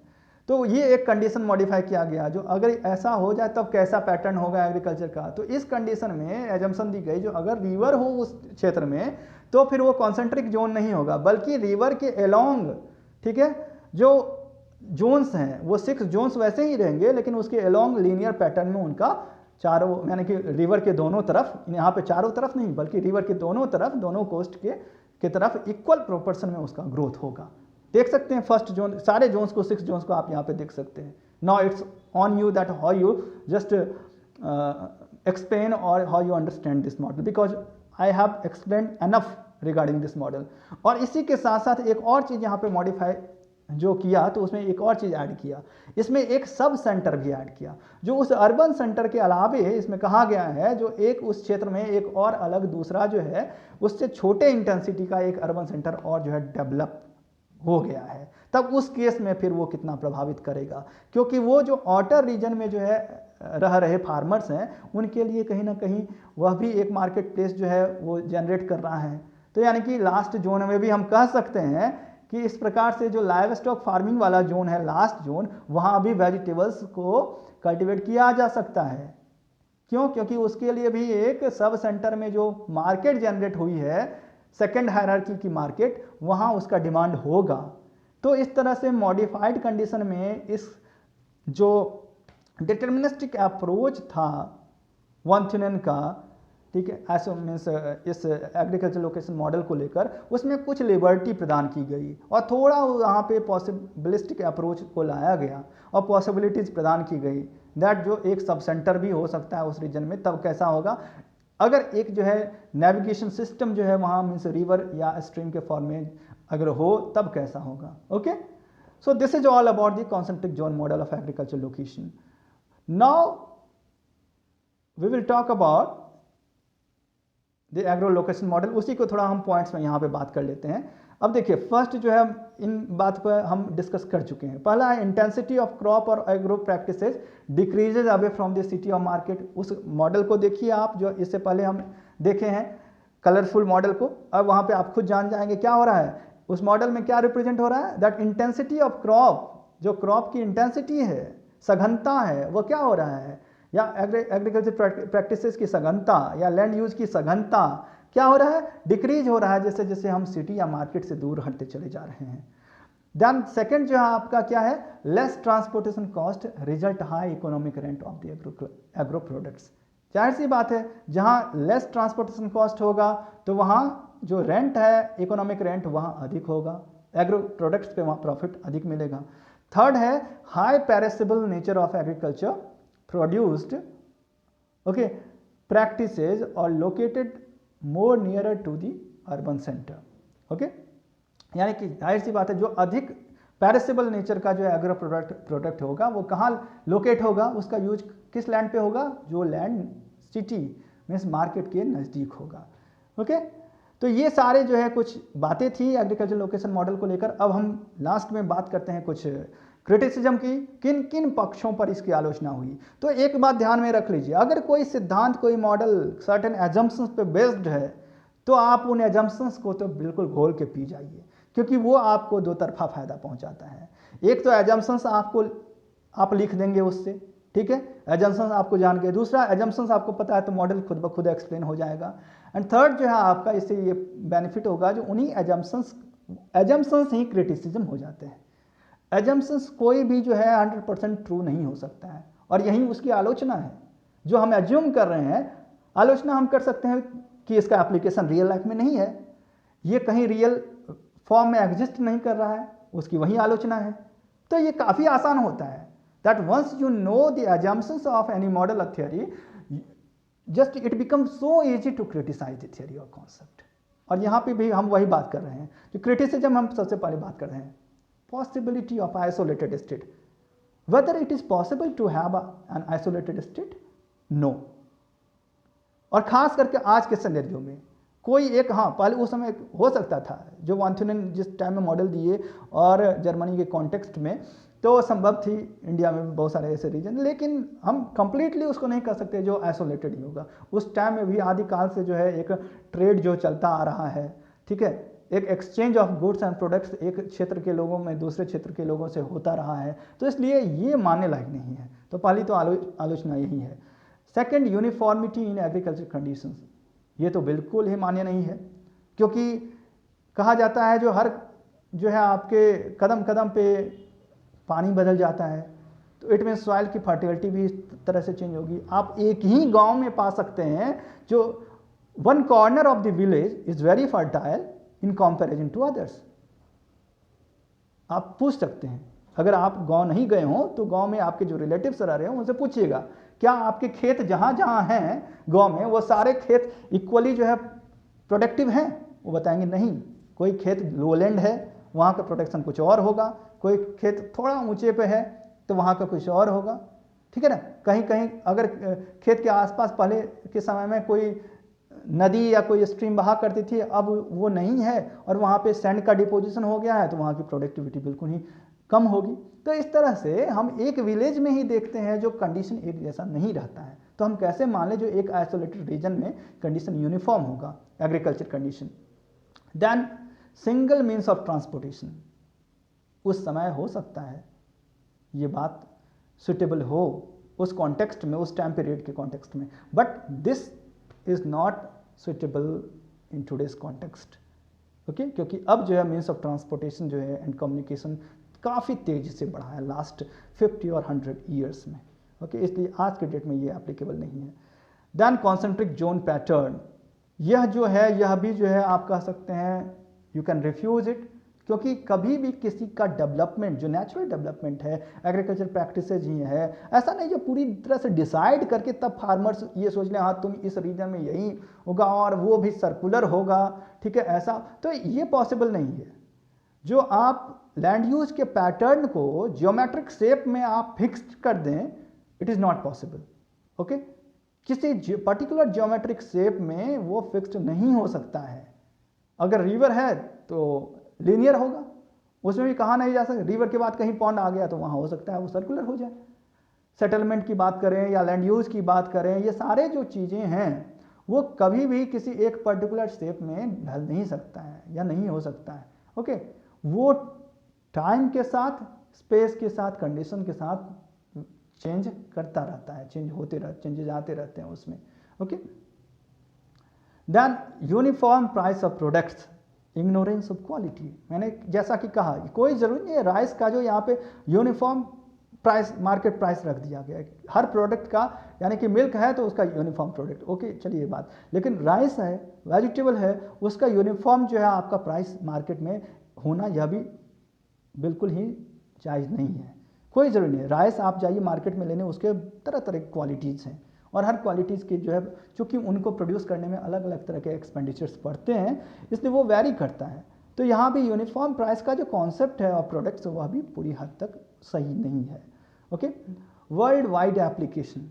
तो ये एक कंडीशन मॉडिफाई किया गया, जो अगर ऐसा हो जाए तब कैसा पैटर्न होगा एग्रीकल्चर का। तो इस कंडीशन में एजम्पशन दी गई, जो अगर रिवर हो उस क्षेत्र में तो फिर वो कॉन्सेंट्रिक जोन नहीं होगा, बल्कि रिवर के अलोंग, ठीक है, जो जोन्स हैं वो 6 जोन्स वैसे ही रहेंगे, लेकिन उसके अलोंग लीनियर पैटर्न में उनका चारों, यानी कि रिवर के दोनों तरफ, यहाँ पे चारों तरफ नहीं बल्कि रिवर के दोनों तरफ, दोनों कोस्ट के तरफ इक्वल प्रोपोर्शन में उसका ग्रोथ होगा। देख सकते हैं फर्स्ट जोन, सारे जोन्स को 6 जोन्स को आप यहाँ पे देख सकते हैं। Now it's on you that how you just explain और how you understand this model, because I have explain enough regarding this model. और इसी के साथ साथ एक और चीज़ यहाँ पे मॉडिफाई जो किया तो उसमें एक और चीज़ ऐड किया, इसमें एक सब सेंटर भी ऐड किया, जो उस अर्बन सेंटर के अलावे इसमें कहा गया है जो एक उस क्षेत्र में एक और अलग दूसरा जो है उससे छोटे इंटेंसिटी का एक अर्बन सेंटर और जो है डेवलप हो गया है, तब उस केस में फिर वो कितना प्रभावित करेगा, क्योंकि वो जो आउटर रीजन में जो है रह रहे फार्मर्स हैं उनके लिए कहीं ना कहीं वह भी एक मार्केट प्लेस जो है वो जनरेट कर रहा है। तो यानी कि लास्ट जोन में भी हम कह सकते हैं कि इस प्रकार से जो लाइव स्टॉक फार्मिंग वाला जोन है, लास्ट जोन, वहाँ भी वेजिटेबल्स को कल्टिवेट किया जा सकता है। क्यों? क्योंकि उसके लिए भी एक सब सेंटर में जो मार्केट जनरेट हुई है, सेकेंड हायरार्की की मार्केट, वहाँ उसका डिमांड होगा। तो इस तरह से मॉडिफाइड कंडीशन में इस जो डिटर्मिनिस्टिक अप्रोच था वान थ्यूनेन का, ठीक है, ऐसे मीन्स इस एग्रीकल्चर लोकेशन मॉडल को लेकर उसमें कुछ लिबर्टी प्रदान की गई और थोड़ा वहाँ पे पॉसिबिलिस्टिक अप्रोच को लाया गया और पॉसिबिलिटीज़ प्रदान की गई दैट जो एक सब सेंटर भी हो सकता है उस रीजन में, तब कैसा होगा अगर एक जो है नेविगेशन सिस्टम जो है वहाँ मीन्स रिवर या स्ट्रीम के फॉर्म में अगर हो, तब कैसा होगा। Okay, so this is all about the concentric zone model of agriculture location. Now we will talk about the agro location model, उसी को थोड़ा हम पॉइंट्स में यहाँ पे बात कर लेते हैं। अब देखिए, फर्स्ट जो है इन बात पर हम डिस्कस कर चुके हैं। पहला है इंटेंसिटी ऑफ क्रॉप और agro practices decreases away from the city of market. उस मॉडल को देखिए आप, जो इससे पहले हम देखे हैं कलरफुल मॉडल को। अब वहाँ पे आप खुद जान जाएंगे क्या हो रहा है उस मॉडल में, क्या रिप्रेजेंट हो रहा है, दैट इंटेंसिटी ऑफ क्रॉप, जो क्रॉप की इंटेंसिटी है, सघनता है, वो क्या हो रहा है, या एग्रीकल्चर प्रैक्टिसेस की सघनता या लैंड यूज की सघनता क्या हो रहा है, डिक्रीज हो रहा है जैसे जैसे हम सिटी या मार्केट से दूर हटते चले जा रहे हैं। देन सेकंड जो है आपका क्या है, less transportation cost result high economic rent of the agro products. जाहिर सी बात है, जहाँ लेस ट्रांसपोर्टेशन कॉस्ट होगा तो वहाँ जो रेंट है, इकोनॉमिक रेंट, वहाँ अधिक होगा, एग्रो प्रोडक्ट्स पे वहाँ प्रॉफिट अधिक मिलेगा। थर्ड है high perishable nature of agriculture produced okay practices और located more nearer to the urban centre. Okay, यानी कि जाहिर सी बात है, जो अधिक पेरिसेबल नेचर का जो एग्रो प्रोडक्ट होगा वो कहाँ लोकेट होगा, उसका यूज किस लैंड पे होगा, जो लैंड सिटी मीन्स मार्केट के नज़दीक होगा। ओके, तो ये सारे जो है कुछ बातें थी एग्रीकल्चर लोकेशन मॉडल को लेकर। अब हम लास्ट में बात करते हैं कुछ क्रिटिसिज्म की, किन किन पक्षों पर इसकी आलोचना हुई। तो एक बात ध्यान में रख लीजिए, अगर कोई सिद्धांत, कोई मॉडल सर्टेन एजम्पशंस पे बेस्ड है तो आप उन एजम्पशंस को तो बिल्कुल घोल के पी जाइए, क्योंकि वो आपको दो तरफा फायदा पहुंचाता है। एक तो एजम्पशंस आपको आप लिख देंगे उससे, ठीक है, एजम्पशंस आपको जान के, दूसरा एजम्पशंस आपको पता है तो मॉडल खुद ब खुद एक्सप्लेन हो जाएगा। एंड थर्ड जो है आपका इससे ये बेनिफिट होगा, जो उन्हीं एजम्पशंस ही क्रिटिसिज्म हो जाते हैं। एजम्पशंस कोई भी जो है 100% ट्रू नहीं हो सकता है, और यही उसकी आलोचना है। जो हम एज्यूम कर रहे हैं, आलोचना हम कर सकते हैं कि इसका एप्लीकेशन रियल लाइफ में नहीं है, ये कहीं रियल फॉर्म में एग्जिस्ट नहीं कर रहा है, उसकी वही आलोचना है। तो ये काफ़ी आसान होता है, that once you know the assumptions of any model of theory, just it become so easy to criticise the theory और कॉन्सेप्ट। और यहाँ पे भी हम वही बात कर रहे हैं, जो क्रिटिसिज्म हम सबसे पहले बात कर रहे हैं, possibility of isolated state, whether it is possible to have an isolated state, no। और खास करके आज के सिनेरियो में कोई एक, हाँ पहले उस समय हो सकता था, जो वान थ्यूनेन जिस टाइम में मॉडल दिए और जर्मनी के कॉन्टेक्स्ट में, तो संभव थी इंडिया में भी बहुत सारे ऐसे रीजन, लेकिन हम कंप्लीटली उसको नहीं कह सकते जो आइसोलेटेड ही होगा। उस टाइम में भी आदिकाल से जो है एक ट्रेड जो चलता आ रहा है, ठीक है, एक exchange of goods and products एक क्षेत्र के लोगों में दूसरे क्षेत्र के लोगों से होता रहा है, तो इसलिए ये मानने लायक नहीं है। तो पहली तो आलोचना यही है। Second, uniformity in agriculture conditions, ये तो बिल्कुल ही मान्य नहीं है, क्योंकि कहा जाता है जो हर जो है आपके कदम कदम पे पानी बदल जाता है, तो इट मीन सॉइल की फर्टिलिटी भी इस तरह से चेंज होगी। आप एक ही गांव में पा सकते हैं जो one corner of the village is very fertile in comparison to others. आप पूछ सकते हैं, अगर आप गांव नहीं गए हो तो गांव में आपके जो रिलेटिव्स रह रहे हो उनसे पूछिएगा, क्या आपके खेत जहां जहां हैं गांव में, वो सारे खेत इक्वली जो है प्रोडक्टिव हैं? वो बताएंगे नहीं, कोई खेत लोलैंड है, वहाँ का प्रोटेक्शन कुछ और होगा, कोई खेत थोड़ा ऊंचे पे है तो वहाँ का कुछ और होगा, ठीक है ना। कहीं कहीं अगर खेत के आसपास पहले के समय में कोई नदी या कोई स्ट्रीम बहा करती थी, अब वो नहीं है और वहाँ पे सैंड का डिपोजिशन हो गया है, तो वहाँ की प्रोडक्टिविटी बिल्कुल ही कम होगी। तो इस तरह से हम एक विलेज में ही देखते हैं जो कंडीशन एक जैसा नहीं रहता है। तो हम कैसे मान लें जो एक आइसोलेटेड रीजन में कंडीशन यूनिफॉर्म होगा agriculture condition. Then single means of transportation, उस समय हो सकता है ये बात सुटेबल हो उस कॉन्टेक्स्ट में, उस टाइम पीरियड के कॉन्टेक्स्ट में, but this is not suitable in today's context. Okay, क्योंकि अब जो है मीन्स ऑफ ट्रांसपोर्टेशन जो है एंड कम्युनिकेशन काफ़ी तेज़ी से बढ़ा है लास्ट 50 और 100 ईयर्स में। ओके, इसलिए आज के डेट में ये एप्लीकेबल नहीं है। देन कॉन्सेंट्रिक जोन पैटर्न, यह जो है यह भी जो है आप कह सकते हैं यू कैन रिफ्यूज इट, क्योंकि कभी भी किसी का डेवलपमेंट जो नेचुरल डेवलपमेंट है, एग्रीकल्चर प्रैक्टिसेज ही है, ऐसा नहीं जो पूरी तरह से डिसाइड करके तब फार्मर्स ये सोच लें हाँ तुम इस रीजन में यही होगा और वो भी सर्कुलर होगा, ठीक है, ऐसा तो ये पॉसिबल नहीं है। जो आप लैंड यूज के पैटर्न को जियोमेट्रिक शेप में आप फिक्स्ड कर दें, it is not possible. Okay, किसी पर्टिकुलर जियोमेट्रिक शेप में वो फिक्स्ड नहीं हो सकता है। अगर रिवर है तो लीनियर होगा, उसमें भी कहा नहीं जा सकता, रिवर के बाद कहीं पॉन्ड आ गया तो वहाँ हो सकता है वो सर्कुलर हो जाए। सेटलमेंट की बात करें या लैंड यूज की बात करें, ये सारे जो चीज़ें हैं वो कभी भी किसी एक पर्टिकुलर शेप में ढल नहीं सकता है या नहीं हो सकता है। ओके, वो टाइम के साथ, स्पेस के साथ, कंडीशन के साथ चेंज करता रहता है, चेंजेज आते रहते हैं उसमें। Okay, then uniform price of products, ignorance of quality. मैंने जैसा कि कहा कोई ज़रूरी नहीं है राइस का जो यहाँ पे यूनिफॉर्म प्राइस, मार्केट प्राइस रख दिया गया है हर प्रोडक्ट का, यानी कि मिल्क है तो उसका यूनिफॉर्म प्रोडक्ट, ओके चलिए बात, लेकिन राइस है, वेजिटेबल है, उसका यूनिफॉर्म जो है आपका प्राइस मार्केट में होना यह भी बिल्कुल ही जायज़ नहीं है। कोई ज़रूरी नहीं है, राइस आप जाइए मार्केट में लेने, उसके तरह तरह की क्वालिटीज़ हैं और हर क्वालिटीज़ की जो है चूँकि उनको प्रोड्यूस करने में अलग अलग तरह के एक्सपेंडिचर्स पड़ते हैं, इसलिए वो वैरी करता है। तो यहाँ भी यूनिफॉर्म प्राइस का जो कॉन्सेप्ट है और प्रोडक्ट्स वह भी पूरी हद तक सही नहीं है। ओके, वर्ल्ड वाइड एप्लीकेशन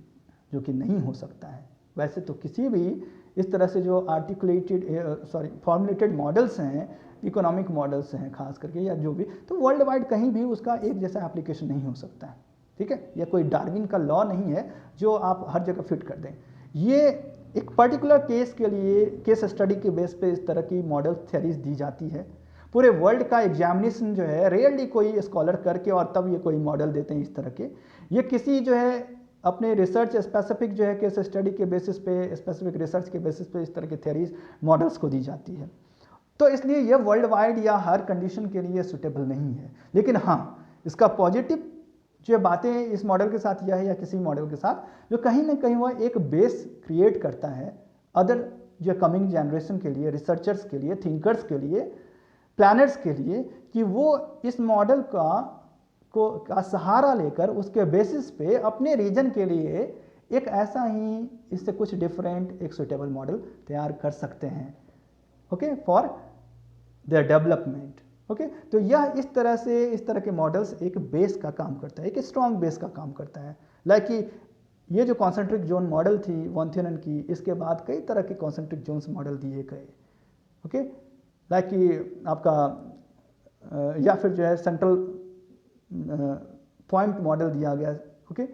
जो कि नहीं हो सकता है। वैसे तो किसी भी इस तरह से जो फॉर्मुलेटेड मॉडल्स हैं, इकोनॉमिक मॉडल्स हैं खास करके या जो भी, तो वर्ल्ड वाइड कहीं भी उसका एक जैसा एप्लीकेशन नहीं हो सकता है, ठीक है। यह कोई डार्विन का लॉ नहीं है जो आप हर जगह फिट कर दें। ये एक पर्टिकुलर केस के लिए केस स्टडी के बेस पे इस तरह की मॉडल थ्योरीज दी जाती है। पूरे वर्ल्ड का एग्जामिनेशन जो है रेयरली कोई स्कॉलर करके और तब ये कोई मॉडल देते हैं इस तरह के। ये किसी जो है अपने रिसर्च स्पेसिफिक जो है केस स्टडी के बेसिस पे, स्पेसिफिक रिसर्च के बेसिस पे इस तरह की थ्योरीज मॉडल्स को दी जाती है। तो इसलिए ये वर्ल्ड वाइड या हर कंडीशन के लिए सुटेबल नहीं है। लेकिन हाँ, इसका पॉजिटिव जो बातें इस मॉडल के साथ यह है या किसी मॉडल के साथ जो कहीं ना कहीं वह एक बेस क्रिएट करता है अदर जो कमिंग जनरेशन के लिए, रिसर्चर्स के लिए, थिंकर्स के लिए, प्लानर्स के लिए, कि वो इस मॉडल का सहारा लेकर उसके बेसिस पे अपने रीजन के लिए एक ऐसा ही इससे कुछ डिफरेंट एक सुटेबल मॉडल तैयार कर सकते हैं, okay, for their development. Okay, तो यह इस तरह के मॉडल्स एक बेस का काम करता है, एक स्ट्रॉन्ग बेस का काम करता है। लाइक कि ये जो कॉन्सेंट्रिक जोन मॉडल थी वॉन थियरन की, इसके बाद कई तरह के कॉन्सेंट्रिक जोन्स मॉडल दिए गए। ओके, लाइक कि आपका या फिर जो है सेंट्रल पॉइंट मॉडल दिया गया। ओके,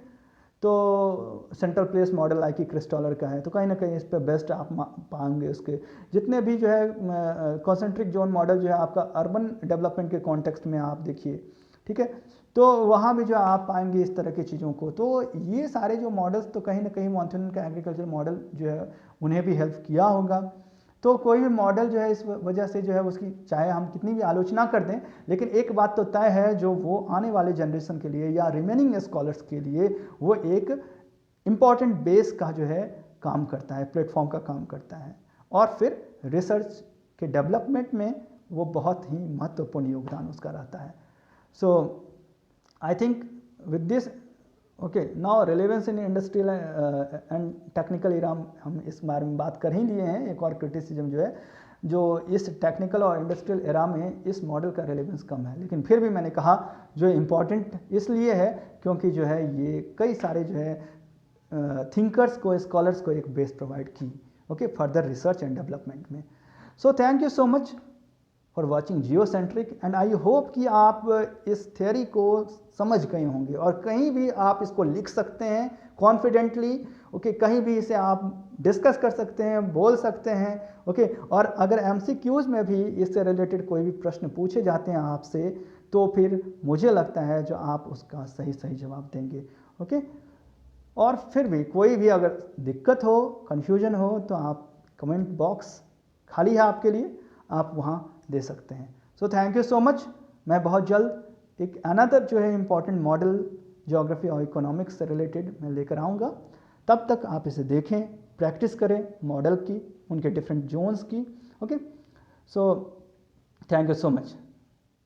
तो सेंट्रल प्लेस मॉडल लाइक कि क्रिस्टॉलर का है, तो कहीं ना कहीं इस पर बेस्ट आप पाएंगे। उसके जितने भी जो है कॉन्सेंट्रिक जोन मॉडल जो है आपका अर्बन डेवलपमेंट के कॉन्टेक्स्ट में आप देखिए, ठीक है, तो वहाँ भी जो आप पाएंगे इस तरह की चीज़ों को। तो ये सारे जो मॉडल्स तो कहीं ना कहीं वॉन थियरन का एग्रीकल्चर मॉडल जो है उन्हें भी हेल्प किया होगा। तो कोई भी मॉडल जो है इस वजह से जो है उसकी चाहे हम कितनी भी आलोचना कर दें, लेकिन एक बात तो तय है जो वो आने वाले जनरेशन के लिए या रिमेनिंग स्कॉलर्स के लिए वो एक इम्पॉर्टेंट बेस का जो है काम करता है, प्लेटफॉर्म का काम करता है, और फिर रिसर्च के डेवलपमेंट में वो बहुत ही महत्वपूर्ण योगदान उसका रहता है। So I think with this okay, now relevance in industrial and technical era हम इस बारे में बात कर ही लिए हैं। एक और क्रिटिसिज्म जो है जो इस टेक्निकल और इंडस्ट्रियल एरा में इस मॉडल का रेलेवेंस कम है, लेकिन फिर भी मैंने कहा जो इम्पॉर्टेंट इसलिए है क्योंकि जो है ये कई सारे जो है थिंकर्स को, स्कॉलर्स को एक बेस प्रोवाइड की, okay, further research and development में। So thank you so much for watching geocentric and I hope कि आप इस थ्योरी को समझ गए होंगे और कहीं भी आप इसको लिख सकते हैं कॉन्फिडेंटली, ओके, कहीं भी इसे आप डिस्कस कर सकते हैं, बोल सकते हैं, ओके। और अगर एमसीक्यूज में भी इससे रिलेटेड कोई भी प्रश्न पूछे जाते हैं आपसे तो फिर मुझे लगता है जो आप उसका सही सही जवाब देंगे, ओके। और फिर भी कोई भी अगर दिक्कत हो, कन्फ्यूजन हो तो आप कमेंट बॉक्स खाली है आपके लिए, आप वहाँ दे सकते हैं। सो थैंक यू सो मच। मैं बहुत जल्द एक अनदर जो है इम्पॉर्टेंट मॉडल ज्योग्राफी और इकोनॉमिक्स से रिलेटेड मैं लेकर आऊँगा। तब तक आप इसे देखें, प्रैक्टिस करें मॉडल की, उनके डिफरेंट जोन्स की, okay. So thank you so much.